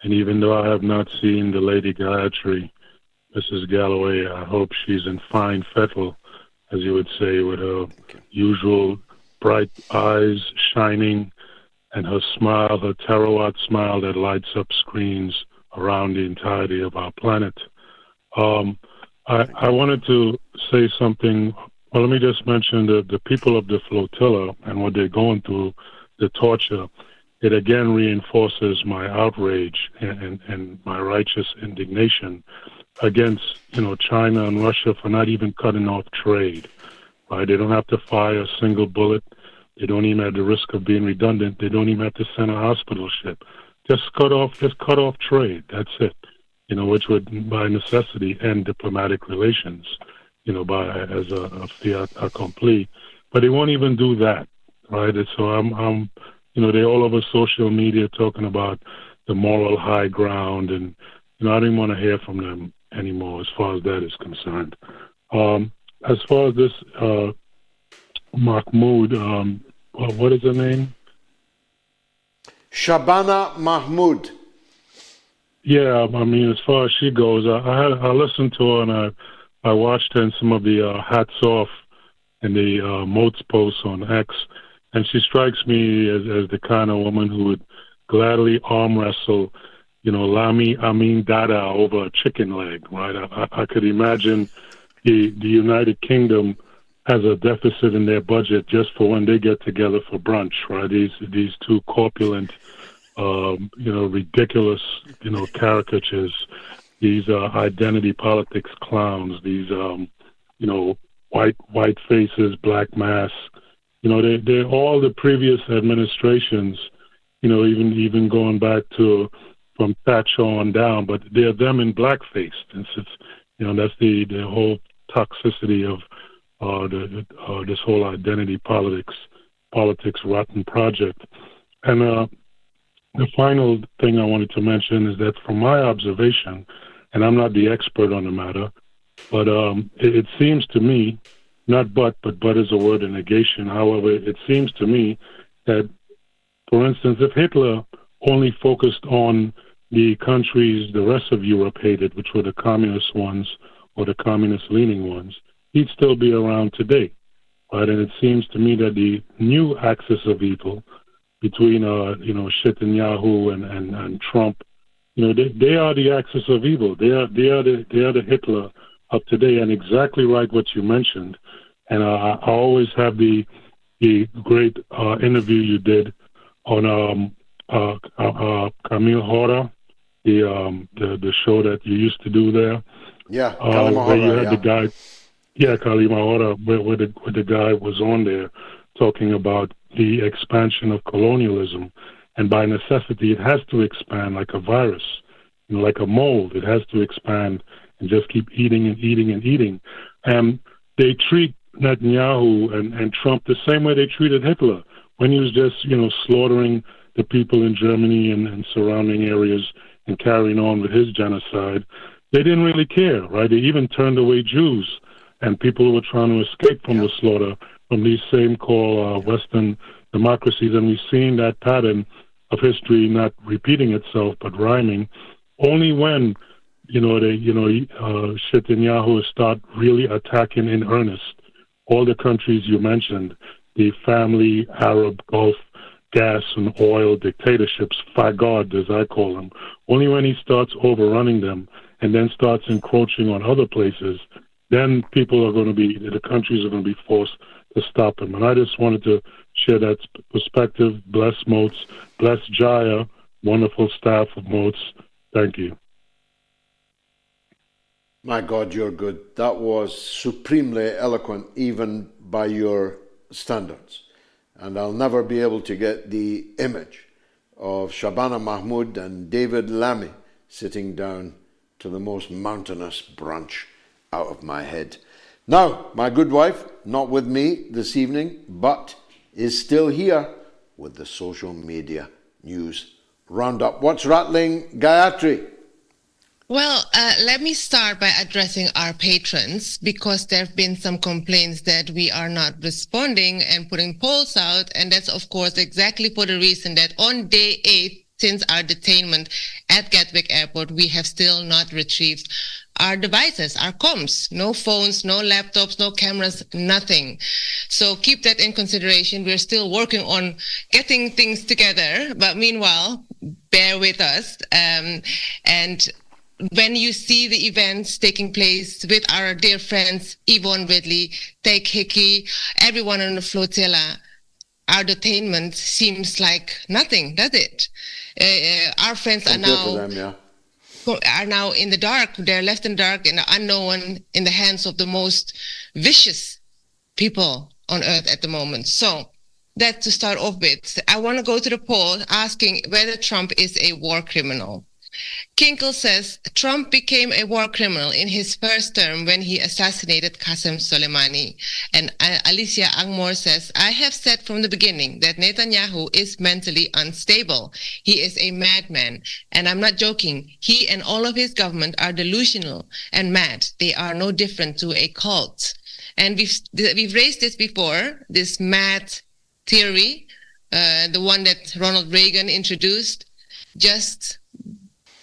And even though I have not seen the Lady Gayatri, Mrs. Galloway, I hope she's in fine fettle, as you would say, with her usual bright eyes shining and her smile, her terawatt smile that lights up screens around the entirety of our planet. I wanted to say something. Well, let me just mention the people of the flotilla and what they're going through, the torture. It again reinforces my outrage and my righteous indignation against, China and Russia for not even cutting off trade. Right? They don't have to fire a single bullet. They don't even have the risk of being redundant. They don't even have to send a hospital ship. Just cut off trade. That's it. Which would, by necessity, end diplomatic relations, as a fait accompli. But they won't even do that, right? And so I'm they're all over social media talking about the moral high ground, and I don't even want to hear from them anymore as far as that is concerned. As far as this Mahmood, what is her name? Shabanamahmood. Yeah, as far as she goes, I listened to her and I watched her in some of the hats off and the MOATS posts on X, and she strikes me as the kind of woman who would gladly arm wrestle, Lami Amin Dada over a chicken leg, right? I could imagine the United Kingdom has a deficit in their budget just for when they get together for brunch, right? These two corpulent, ridiculous, caricatures, these identity politics clowns, these, white faces, black masks. They're all the previous administrations, even going back to from Thatcher on down, but they're them in blackface. And that's the whole toxicity of this whole identity politics rotten project. And the final thing I wanted to mention is that from my observation, and I'm not the expert on the matter, but it seems to me, not but is a word of negation. However, it seems to me that, for instance, if Hitler only focused on the countries the rest of Europe hated, which were the communist ones or the communist-leaning ones, he'd still be around today. right? And it seems to me that the new axis of evil between, Netanyahu and Trump, they are the axis of evil. They are the Hitler of today, and exactly right what you mentioned. And I always have the great interview you did on Camille Horta, the show that you used to do there. Yeah, where you had the guy. Yeah, Kalima Horta, where the guy was on there talking about the expansion of colonialism, and by necessity, it has to expand like a virus, like a mold. It has to expand and just keep eating and eating and eating. And they treat Netanyahu and Trump the same way they treated Hitler when he was just, slaughtering the people in Germany and surrounding areas and carrying on with his genocide. They didn't really care, right? They even turned away Jews and people who were trying to escape from the slaughter from these same Western democracies. And we've seen that pattern of history not repeating itself but rhyming only when Netanyahu start really attacking in earnest all the countries you mentioned, the family Arab Gulf gas and oil dictatorships, fagod as I call them. Only when he starts overrunning them and then starts encroaching on other places, then the countries are going to be forced to stop him. And I just wanted to share that perspective. Bless MOATS, bless Jaya, wonderful staff of MOATS. Thank you. My God, you're good. That was supremely eloquent, even by your standards. And I'll never be able to get the image of Shabanamahmood and David Lammy sitting down to the most mountainous brunch out of my head. Now, my good wife, not with me this evening, but is still here with the social media news roundup. What's rattling, Gayatri? Well, let me start by addressing our patrons, because there have been some complaints that we are not responding and putting polls out. And that's, of course, exactly for the reason that on day 8, since our detainment at Gatwick Airport, we have still not retrieved our devices, our comms. No phones, no laptops, no cameras, nothing. So keep that in consideration. We're still working on getting things together. But meanwhile, bear with us. And when you see the events taking place with our dear friends, Yvonne Ridley, tadhghickey, everyone on the flotilla, our detainment seems like nothing, does it? Our friends are now in the dark. They're left in the dark, in the unknown, in the hands of the most vicious people on earth at the moment. So that to start off with. I want to go to the poll asking whether Trump is a war criminal. Kinkle says Trump became a war criminal in his first term when he assassinated Qasem Soleimani. And Alicia Angmore says, I have said from the beginning that Netanyahu is mentally unstable. He is a madman. And I'm not joking. He and all of his government are delusional and mad. They are no different to a cult. And we've raised this before, this mad theory, the one that Ronald Reagan introduced. Just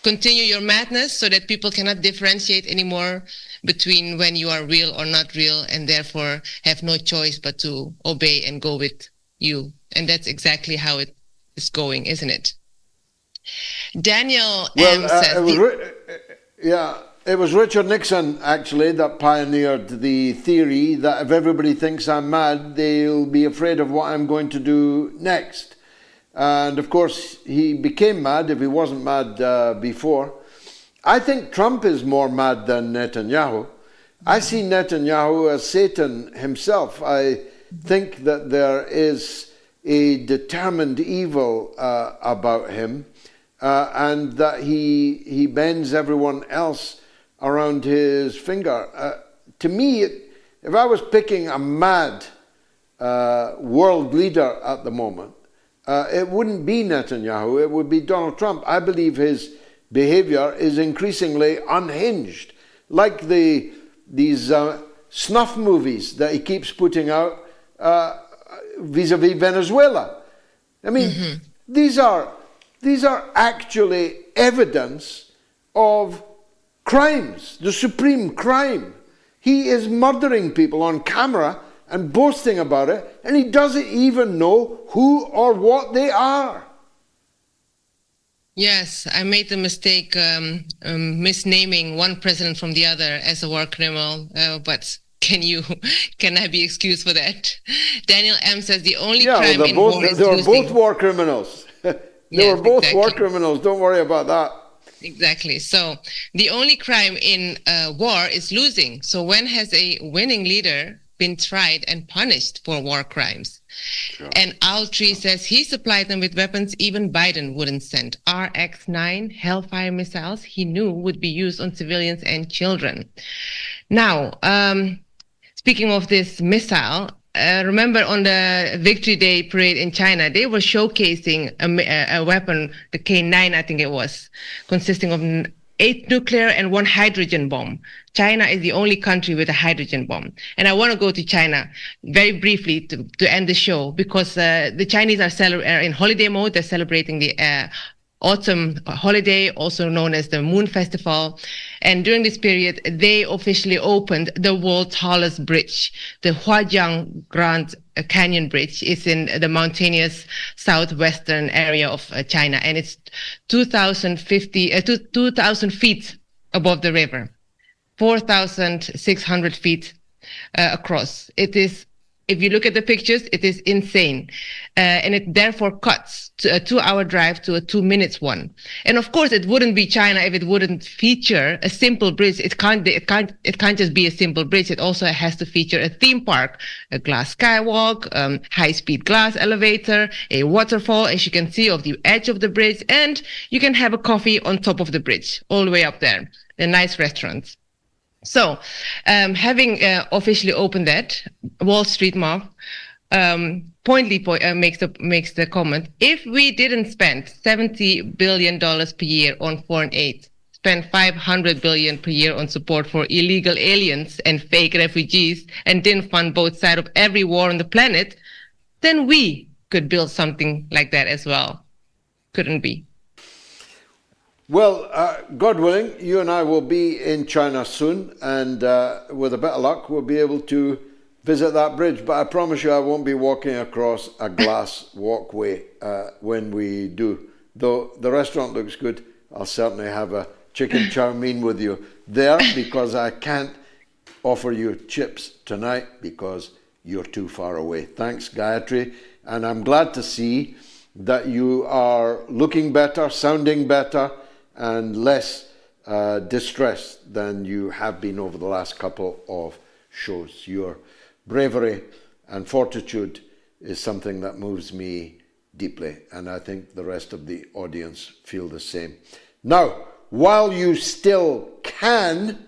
continue your madness so that people cannot differentiate anymore between when you are real or not real, and therefore have no choice but to obey and go with you. And that's exactly how it is going, isn't it? Daniel M. says... It was Richard Nixon, actually, that pioneered the theory that if everybody thinks I'm mad, they'll be afraid of what I'm going to do next. And of course, he became mad if he wasn't mad before. I think Trump is more mad than Netanyahu. I see Netanyahu as Satan himself. I think that there is a determined evil about him, and that he bends everyone else around his finger. To me, if I was picking a mad world leader at the moment, it wouldn't be Netanyahu, it would be Donald Trump. I believe his behavior is increasingly unhinged, like these snuff movies that he keeps putting out vis-a-vis Venezuela. I mean, these are actually evidence of crimes, the supreme crime. He is murdering people on camera and boasting about it, and he doesn't even know who or what they are. Yes, I made the mistake misnaming one president from the other as a war criminal, but can I be excused for that? Daniel M. says the only crime in war is they were losing. both war criminals. They were both war criminals. Don't worry about that. Exactly. So the only crime in war is losing. So when has a winning leader been tried and punished for war crimes? Sure. And Al-Tree says he supplied them with weapons even Biden wouldn't send. RX-9 Hellfire missiles he knew would be used on civilians and children. Now, speaking of this missile, remember on the Victory Day parade in China, they were showcasing a weapon, the K9, I think it was, consisting of 8 nuclear and 1 hydrogen bomb. China is the only country with a hydrogen bomb. And I want to go to China very briefly to end the show, because the Chinese are in holiday mode. They're celebrating the autumn holiday, also known as the Moon Festival. And during this period, they officially opened the world's tallest bridge. The Huajiang Grand Canyon Bridge is in the mountainous southwestern area of China, and it's 2,000 feet above the river, 4,600 feet across. It is, if you look at the pictures, it is insane. And it therefore cuts to a 2-hour drive to a 2 minutes one. And of course, it wouldn't be China if it wouldn't feature a simple bridge. It can't just be a simple bridge. It also has to feature a theme park, a glass skywalk, high-speed glass elevator, a waterfall, as you can see, of the edge of the bridge. And you can have a coffee on top of the bridge, all the way up there. They're nice restaurants. So, having officially opened that, Wall Street Mob pointedly makes the comment: if we didn't spend $70 billion per year on foreign aid, spend $500 billion per year on support for illegal aliens and fake refugees, and didn't fund both sides of every war on the planet, then we could build something like that as well. Couldn't be. Well, God willing, you and I will be in China soon, and with a bit of luck, we'll be able to visit that bridge. But I promise you, I won't be walking across a glass walkway when we do. Though the restaurant looks good, I'll certainly have a chicken chow mein with you there, because I can't offer you chips tonight because you're too far away. Thanks, Gayatri. And I'm glad to see that you are looking better, sounding better, and less distressed than you have been over the last couple of shows. Your bravery and fortitude is something that moves me deeply, and I think the rest of the audience feel the same. Now, while you still can,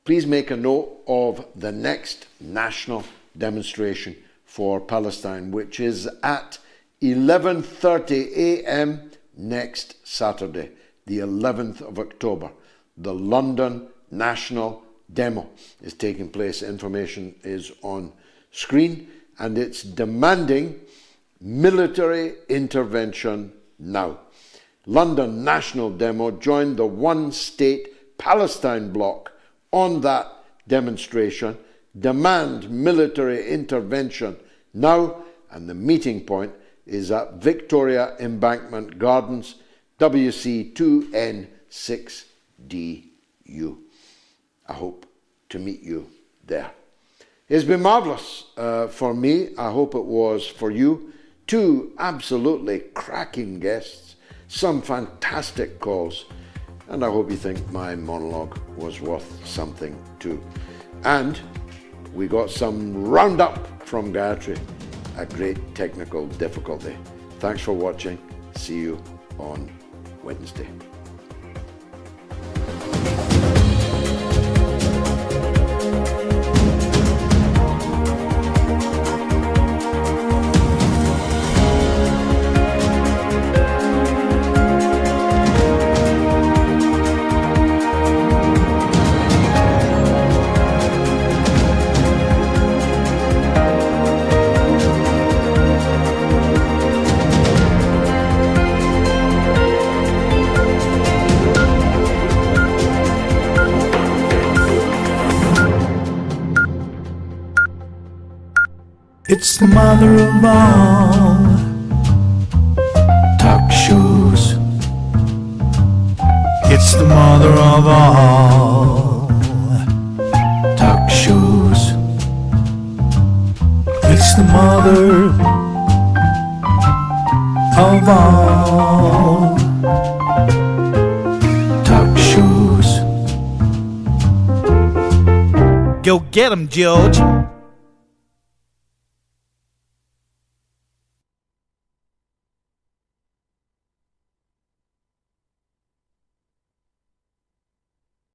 please make a note of the next national demonstration for Palestine, which is at 11:30 a.m. next Saturday, the 11th of October. The London National Demo is taking place. Information is on screen, and it's demanding military intervention now. London National Demo joined the one-state Palestine bloc on that demonstration. Demand military intervention now, and the meeting point is at Victoria Embankment Gardens, WC2N6DU. I hope to meet you there. It's been marvelous for me. I hope it was for you. 2 absolutely cracking guests, some fantastic calls, and I hope you think my monologue was worth something too. And we got some roundup from Gayatri, a great technical difficulty. Thanks for watching. See you on Wednesday. It's the mother of all talk shows. It's the mother of all talk shows. It's the mother of all talk shows. Go get 'em, George.